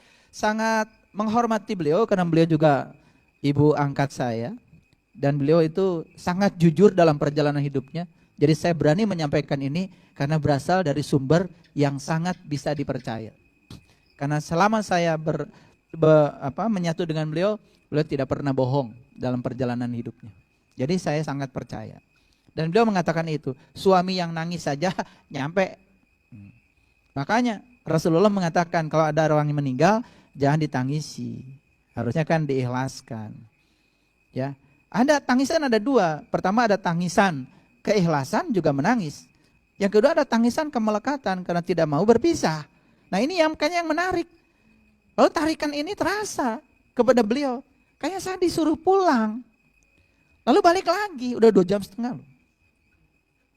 menghormati beliau karena beliau juga ibu angkat saya. Dan beliau itu sangat jujur dalam perjalanan hidupnya. Jadi saya berani menyampaikan ini karena berasal dari sumber yang sangat bisa dipercaya. Karena selama saya menyatu dengan beliau, beliau tidak pernah bohong dalam perjalanan hidupnya. Jadi saya sangat percaya. Dan beliau mengatakan itu, suami yang nangis saja nyampe. Makanya Rasulullah mengatakan kalau ada orang yang meninggal, jangan ditangisi. Harusnya kan diikhlaskan. Ya, ada tangisan ada dua. Pertama ada tangisan keikhlasan juga menangis. Yang kedua ada tangisan kemelekatan karena tidak mau berpisah. Nah ini yang kayaknya yang menarik. Lalu tarikan ini terasa kepada beliau. Kayaknya saya disuruh pulang. Lalu balik lagi, udah 2,5 jam loh.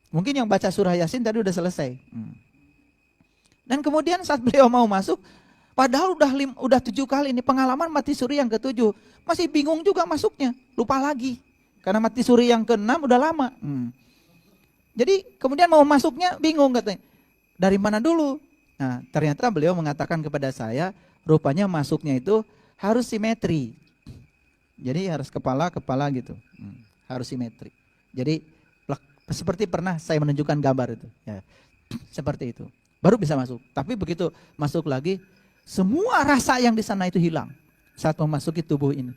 Mungkin yang baca surah Yasin tadi udah selesai. Dan kemudian saat beliau mau masuk, padahal udah 7 kali ini pengalaman mati suri yang ke-7. Masih bingung juga masuknya, lupa lagi. Karena mati suri yang ke-6 udah lama. Jadi kemudian mau masuknya bingung katanya. Dari mana dulu? Nah ternyata beliau mengatakan kepada saya, rupanya masuknya itu harus simetri. Jadi harus kepala gitu. Harus simetri. Jadi seperti pernah saya menunjukkan gambar itu. Ya, seperti itu. Baru bisa masuk. Tapi begitu masuk lagi, semua rasa yang di sana itu hilang saat memasuki tubuh ini.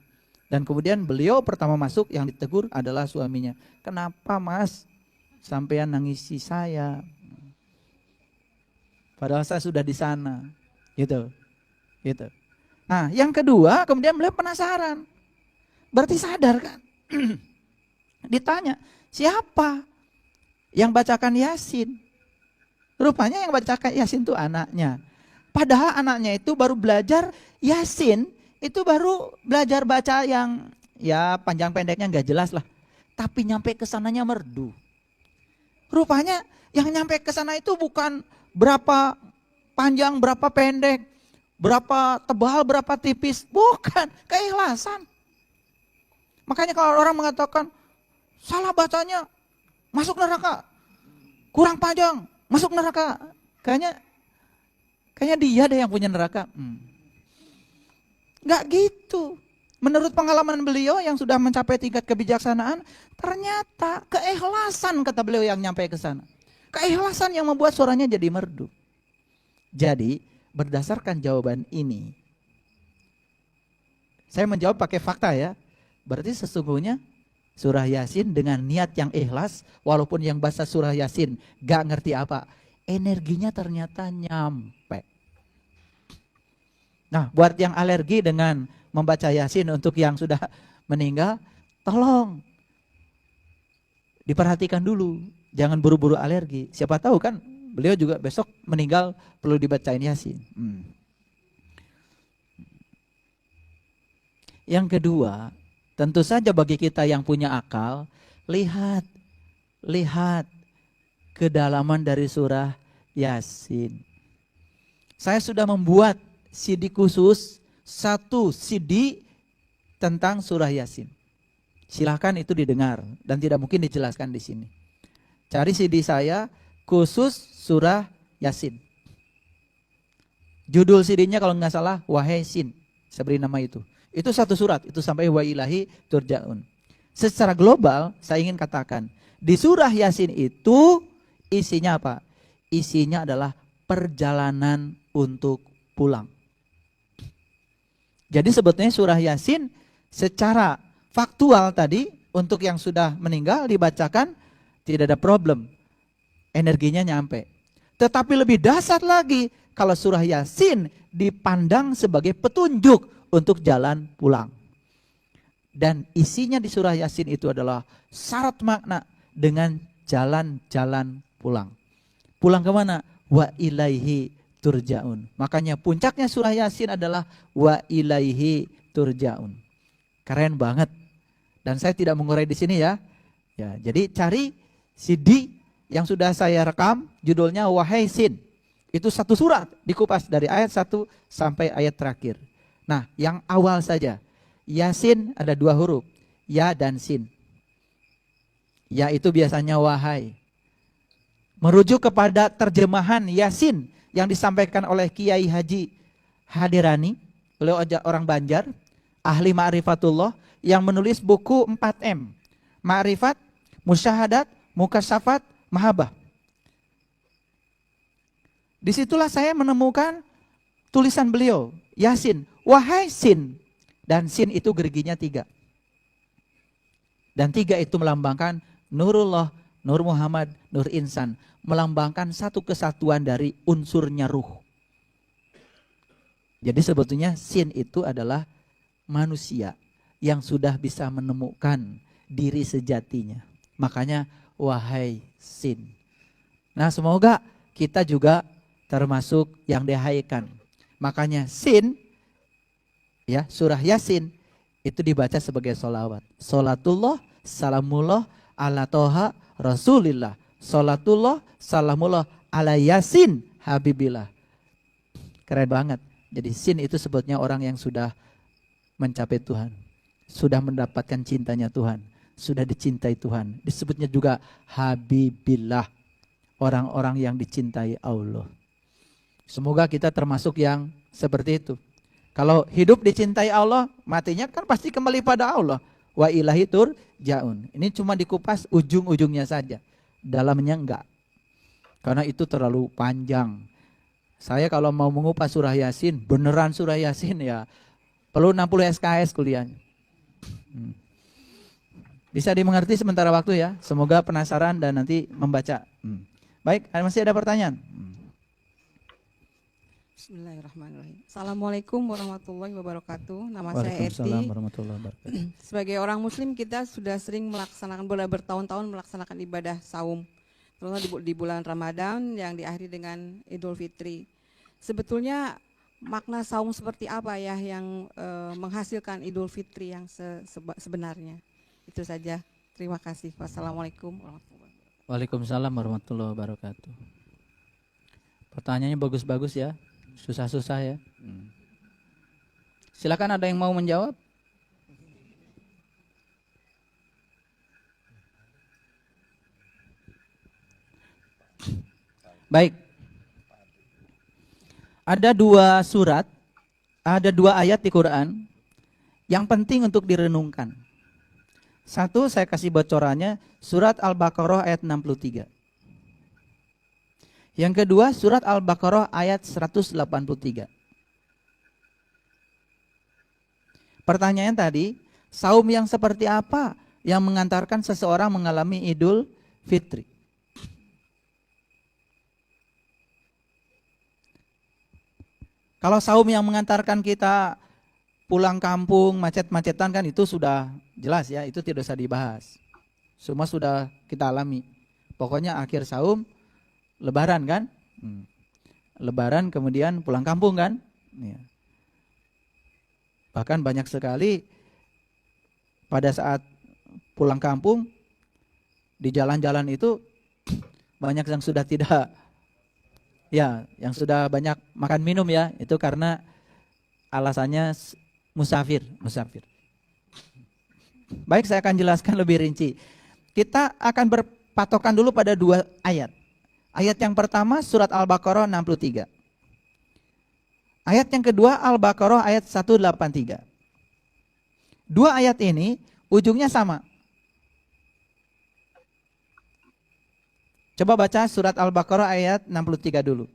Dan kemudian beliau pertama masuk yang ditegur adalah suaminya. Kenapa mas sampean nangisi saya? Padahal saya sudah di sana. Gitu. Nah yang kedua kemudian beliau penasaran. Berarti sadar kan? Ditanya, siapa yang bacakan Yasin? Rupanya yang bacakan Yasin itu anaknya. Padahal anaknya itu baru belajar Yasin, itu baru belajar baca yang ya panjang pendeknya nggak jelas lah. Tapi nyampe ke sananya merdu. Rupanya yang nyampe ke sana itu bukan berapa panjang, berapa pendek, berapa tebal, berapa tipis. Bukan, keikhlasan. Makanya kalau orang mengatakan salah bacanya, masuk neraka, kurang panjang, masuk neraka. Kayaknya dia deh yang punya neraka. Gak gitu. Menurut pengalaman beliau yang sudah mencapai tingkat kebijaksanaan, ternyata keikhlasan kata beliau yang nyampe ke sana. Keikhlasan yang membuat suaranya jadi merdu. Jadi berdasarkan jawaban ini, saya menjawab pakai fakta ya. Berarti sesungguhnya surah Yasin dengan niat yang ikhlas, walaupun yang baca surah Yasin gak ngerti apa, energinya ternyata nyampe. Nah buat yang alergi dengan membaca Yasin untuk yang sudah meninggal, tolong diperhatikan dulu, jangan buru-buru alergi. Siapa tahu kan beliau juga besok meninggal perlu dibacain Yasin. Yang kedua, tentu saja bagi kita yang punya akal, lihat kedalaman dari surah Yasin. Saya sudah membuat CD khusus, 1 CD tentang surah Yasin. Silahkan itu didengar dan tidak mungkin dijelaskan di sini. Cari CD saya khusus surah Yasin. Judul CD-nya kalau nggak salah Wahai Sin, saya beri nama itu. Itu 1 surat, itu sampai wa ilahi turja'un. Secara global saya ingin katakan, di surah Yasin itu isinya apa? Isinya adalah perjalanan untuk pulang. Jadi sebetulnya surah Yasin secara faktual tadi untuk yang sudah meninggal dibacakan tidak ada problem. Energinya nyampe. Tetapi lebih dahsyat lagi kalau surah Yasin dipandang sebagai petunjuk untuk jalan pulang. Dan isinya di surah Yasin itu adalah syarat makna dengan jalan-jalan pulang. Pulang kemana? Wa ilaihi turja'un. Makanya puncaknya surah Yasin adalah wa ilaihi turja'un. Keren banget. Dan saya tidak mengurai di sini ya. Ya, jadi cari CD yang sudah saya rekam, judulnya Wahai Sin. Itu 1 surat dikupas dari ayat 1 sampai ayat terakhir. Nah, yang awal saja. Yasin ada 2 huruf, ya dan sin. Ya itu biasanya wahai. Merujuk kepada terjemahan Yasin yang disampaikan oleh Kiai Haji Hadirani, beliau orang Banjar, ahli ma'rifatullah yang menulis buku 4M. Ma'rifat, Musyahadat, Mukasyafat, Mahabah. Disitulah saya menemukan tulisan beliau, Yasin, wahai Sin. Dan Sin itu geriginya 3. Dan 3 itu melambangkan Nurullah, Nur Muhammad, Nur Insan. Melambangkan satu kesatuan dari unsurnya ruh. Jadi sebetulnya Sin itu adalah manusia yang sudah bisa menemukan diri sejatinya. Makanya wahai Sin. Nah semoga kita juga termasuk yang dihaikan. Makanya Sin, ya surah Yasin itu dibaca sebagai sholawat. Sholatullah, salamullah, ala toha, rasulillah. Sholatullah, salamullah, ala Yasin, habibillah. Keren banget. Jadi Sin itu sebutnya orang yang sudah mencapai Tuhan. Sudah mendapatkan cintanya Tuhan. Sudah dicintai Tuhan. Disebutnya juga habibillah. Orang-orang yang dicintai Allah. Semoga kita termasuk yang seperti itu. Kalau hidup dicintai Allah, matinya kan pasti kembali pada Allah. Wa ilahi turja'un. Ini cuma dikupas ujung-ujungnya saja. Dalamnya enggak. Karena itu terlalu panjang. Saya kalau mau mengupas surah Yasin, beneran surah Yasin ya, perlu 60 SKS kuliahnya. Bisa dimengerti sementara waktu ya. Semoga penasaran dan nanti membaca. Baik, masih ada pertanyaan? Bismillahirrahmanirrahim. Assalamualaikum warahmatullahi wabarakatuh. Nama saya Eti. Waalaikumsalam warahmatullahi wabarakatuh. Sebagai orang muslim kita sudah sering melaksanakan, bertahun-tahun melaksanakan ibadah saum. Terutama di bulan Ramadan yang diakhiri dengan Idul Fitri. Sebetulnya makna saum seperti apa ya yang menghasilkan Idul Fitri yang sebenarnya? Itu saja. Terima kasih. Wassalamualaikum warahmatullahi wabarakatuh. Waalaikumsalam warahmatullahi wabarakatuh. Pertanyaannya bagus-bagus ya. Susah-susah ya. Silakan ada yang mau menjawab? Baik. Ada 2 surat, ada 2 ayat di Quran yang penting untuk direnungkan. Satu saya kasih bocorannya, surat Al-Baqarah ayat 63. Yang kedua surat Al-Baqarah ayat 183. Pertanyaan tadi, saum yang seperti apa yang mengantarkan seseorang mengalami Idul Fitri? Kalau saum yang mengantarkan kita pulang kampung, macet-macetan kan itu sudah jelas ya, itu tidak usah dibahas. Semua sudah kita alami. Pokoknya akhir saum, Lebaran kan? Lebaran kemudian pulang kampung kan? Ya. Bahkan banyak sekali pada saat pulang kampung di jalan-jalan itu banyak yang sudah tidak, ya, yang sudah banyak makan minum ya, itu karena alasannya musafir. Baik, saya akan jelaskan lebih rinci. Kita akan berpatokan dulu pada 2 ayat. Ayat yang pertama surat Al-Baqarah 63. Ayat yang kedua Al-Baqarah ayat 183. 2 ayat ini ujungnya sama. Coba baca surat Al-Baqarah ayat 63 dulu.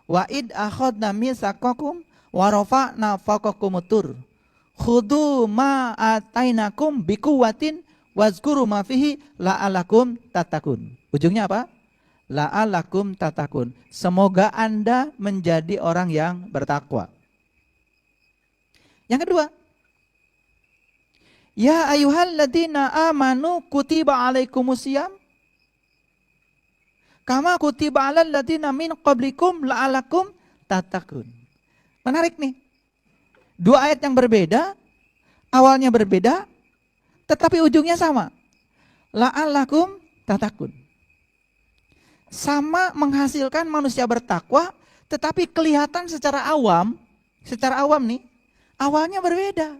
Wa id akhadna mitsaqakum wa rafa'na fawqakumut tur. Khudhu ma atainakum biquwwatin wazkuru ma fihi la'alakum tattaqun. Ujungnya apa? La'alakum tattaqun. Semoga Anda menjadi orang yang bertakwa. Yang kedua, ya ayyuhalladzina amanu kutiba alaikumusiyam kama kutiba alal ladzina min qablikum la'alakum tattaqun. Menarik nih. 2 ayat yang berbeda, awalnya berbeda, tetapi ujungnya sama. La'alakum tattaqun. Sama menghasilkan manusia bertakwa, tetapi kelihatan secara awam nih, awalnya berbeda.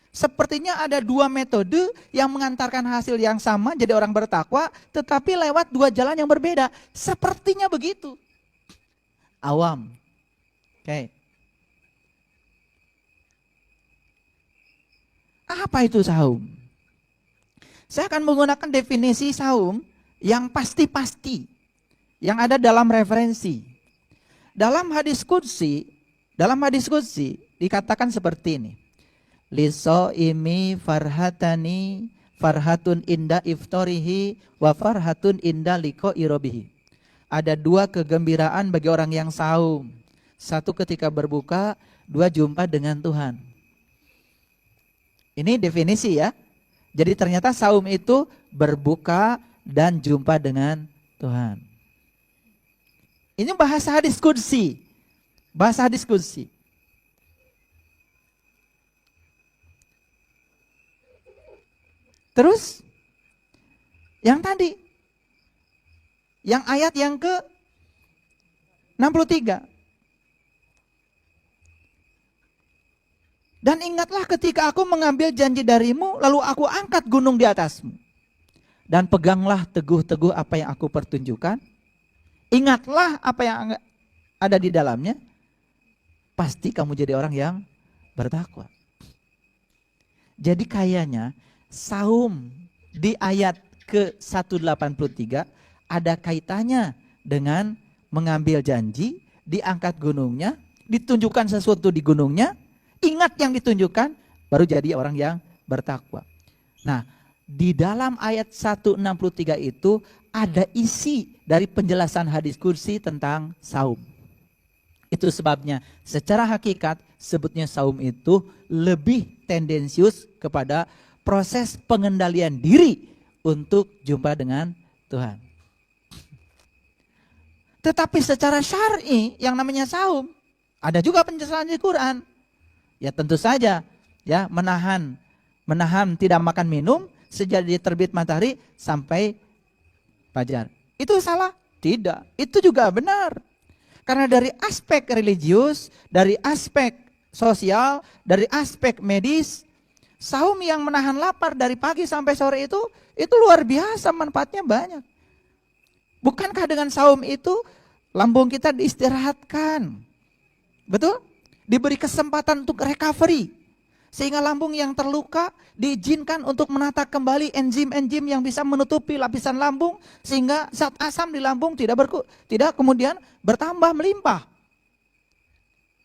Sepertinya ada 2 metode yang mengantarkan hasil yang sama jadi orang bertakwa, tetapi lewat 2 jalan yang berbeda. Sepertinya begitu. Awam. Oke. Apa itu saum? Saya akan menggunakan definisi saum yang pasti-pasti, yang ada dalam referensi. Dalam hadis qudsi Dalam hadis qudsi dikatakan seperti ini. Liso imi farhatani farhatun inda iftorihi wa farhatun inda liko irobihi. Ada 2 kegembiraan bagi orang yang saum. 1 ketika berbuka, 2 jumpa dengan Tuhan. Ini definisi ya. Jadi ternyata saum itu berbuka dan jumpa dengan Tuhan. Ini bahasa hadis qudsi. Bahasa hadis qudsi. Terus yang tadi, yang ayat yang ke 63. Dan ingatlah ketika aku mengambil janji darimu, lalu aku angkat gunung di atasmu. Dan peganglah teguh-teguh apa yang aku pertunjukkan. Ingatlah apa yang ada di dalamnya. Pasti kamu jadi orang yang bertakwa. Jadi kayaknya saum di ayat ke-183 ada kaitannya dengan mengambil janji, diangkat gunungnya, ditunjukkan sesuatu di gunungnya, ingat yang ditunjukkan, baru jadi orang yang bertakwa. Nah, di dalam ayat 163 itu ada isi dari penjelasan hadis qudsi tentang saum. Itu sebabnya secara hakikat sebutnya saum itu lebih tendensius kepada proses pengendalian diri untuk jumpa dengan Tuhan. Tetapi secara syar'i yang namanya saum ada juga penjelasan di Quran. Ya tentu saja ya menahan tidak makan minum sejak dia terbit matahari sampai fajar. Itu salah? Tidak. Itu juga benar. Karena dari aspek religius, dari aspek sosial, dari aspek medis, saum yang menahan lapar dari pagi sampai sore itu luar biasa, manfaatnya banyak. Bukankah dengan saum itu lambung kita diistirahatkan? Betul? Diberi kesempatan untuk recovery. Sehingga lambung yang terluka diizinkan untuk menata kembali enzim-enzim yang bisa menutupi lapisan lambung. Sehingga zat asam di lambung tidak kemudian bertambah melimpah.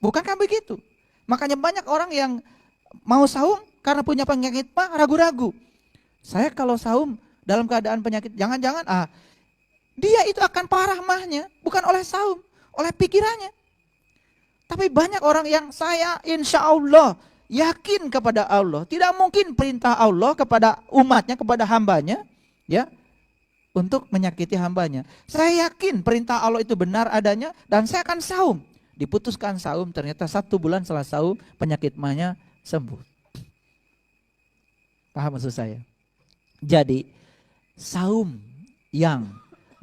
Bukankah begitu? Makanya banyak orang yang mau saum karena punya penyakit mah ragu-ragu. Saya kalau saum dalam keadaan penyakit, jangan-jangan dia itu akan parah mahnya. Bukan oleh saum, oleh pikirannya. Tapi banyak orang yang saya insya Allah yakin kepada Allah. Tidak mungkin perintah Allah kepada umatnya, kepada hambanya, ya, untuk menyakiti hambanya. Saya yakin perintah Allah itu benar adanya dan saya akan saum. Diputuskan saum, ternyata 1 bulan setelah saum penyakit mahnya sembuh. Paham maksud saya? Jadi saum yang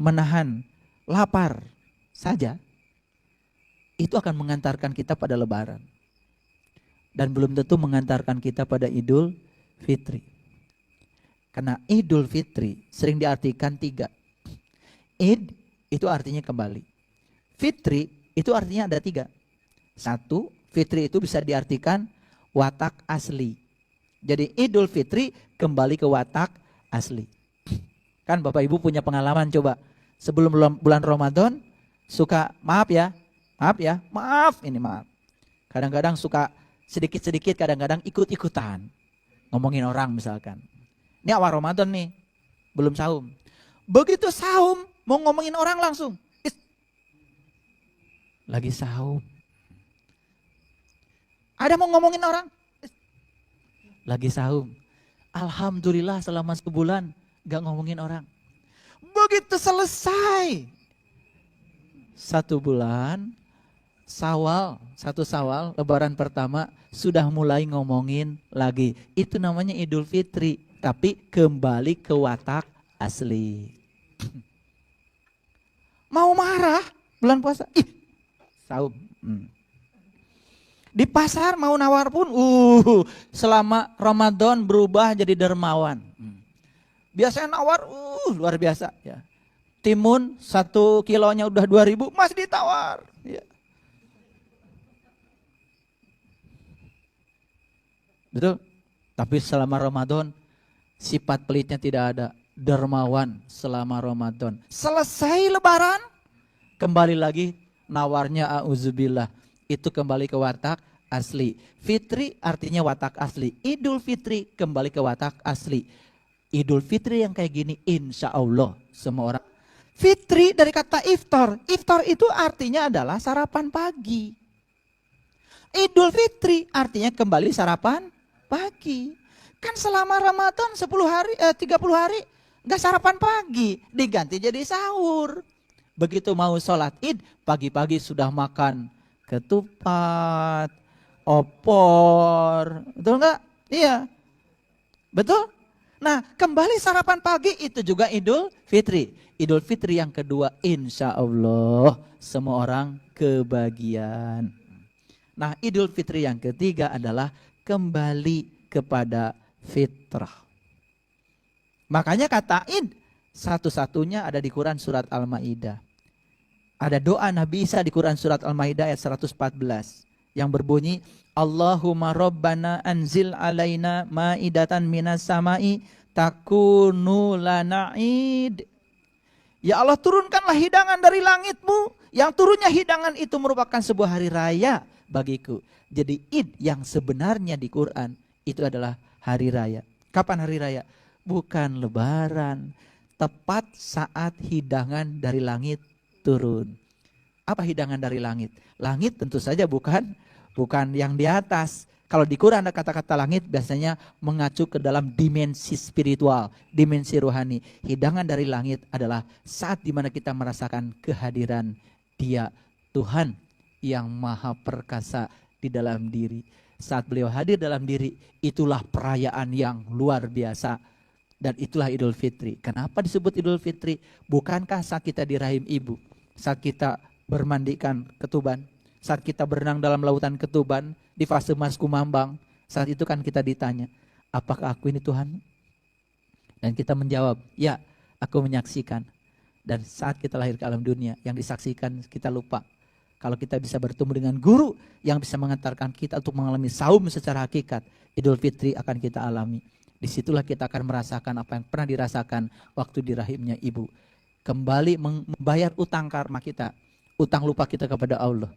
menahan lapar saja itu akan mengantarkan kita pada lebaran. Dan belum tentu mengantarkan kita pada Idul Fitri. Karena Idul Fitri sering diartikan 3. Id itu artinya kembali. Fitri itu artinya ada 3. 1, Fitri itu bisa diartikan watak asli. Jadi Idul Fitri kembali ke watak asli. Kan Bapak Ibu punya pengalaman coba. Sebelum bulan Ramadan suka maaf. Kadang-kadang suka sedikit-sedikit, kadang-kadang ikut-ikutan. Ngomongin orang misalkan. Ini awal Ramadan nih, belum saum. Begitu saum, mau ngomongin orang langsung. Lagi saum. Ada mau ngomongin orang? Lagi saum. Alhamdulillah selama sebulan gak ngomongin orang. Begitu selesai 1 bulan, satu Syawal, lebaran pertama, sudah mulai ngomongin lagi. Itu namanya Idul Fitri, tapi kembali ke watak asli. Mau marah bulan puasa, saum. Di pasar mau nawar pun, selama Ramadan berubah jadi dermawan. Biasanya nawar, luar biasa. Ya. Timun 1 kilonya udah 2.000, masih ditawar. Ya. Betul? Tapi selama Ramadan sifat pelitnya tidak ada. Dermawan selama Ramadan. Selesai lebaran kembali lagi nawarnya auzubillah. itu kembali ke watak asli. Fitri artinya watak asli. Idul Fitri kembali ke watak asli. Idul Fitri yang kayak gini insya Allah semua orang. Fitri dari kata iftar. Iftar itu artinya adalah sarapan pagi. Idul Fitri artinya kembali sarapan pagi. Kan selama Ramadan 30 hari gak sarapan pagi, diganti jadi sahur. Begitu mau sholat id, pagi-pagi sudah makan ketupat, opor, betul nggak? Iya, betul. Nah, kembali sarapan pagi itu juga Idul Fitri. Idul Fitri yang kedua, insya Allah semua orang kebagian. Nah, Idul Fitri yang ketiga adalah kembali kepada fitrah. Makanya kata id satu-satunya ada di Quran surat Al-Maidah. Ada doa Nabi Isa di Quran surat Al-Maidah ayat 114 yang berbunyi Allahumma rabbana anzil alaina maidatan minas samai takunu lana id. Ya Allah, turunkanlah hidangan dari langitmu. Yang turunnya hidangan itu merupakan sebuah hari raya bagiku. Jadi id yang sebenarnya di Quran itu adalah hari raya. Kapan hari raya? Bukan lebaran. Tepat saat hidangan dari langit turun. Apa hidangan dari langit? Langit tentu saja bukan yang di atas. Kalau di Quran ada kata-kata langit biasanya mengacu ke dalam dimensi spiritual, dimensi rohani. Hidangan dari langit adalah saat dimana kita merasakan kehadiran Dia, Tuhan yang maha perkasa di dalam diri. Saat beliau hadir dalam diri, itulah perayaan yang luar biasa. Dan itulah Idul Fitri. Kenapa disebut Idul Fitri? Bukankah saat kita di rahim ibu, saat kita bermandikan ketuban, saat kita berenang dalam lautan ketuban, di fase Mas Kumambang, saat itu kan kita ditanya, apakah aku ini Tuhan? Dan kita menjawab, ya, aku menyaksikan. Dan saat kita lahir ke alam dunia, yang disaksikan kita lupa. Kalau kita bisa bertemu dengan guru yang bisa mengantarkan kita untuk mengalami saum secara hakikat, Idul Fitri akan kita alami. Disitulah kita akan merasakan apa yang pernah dirasakan waktu di rahimnya ibu. Kembali membayar utang karma kita, utang lupa kita kepada Allah.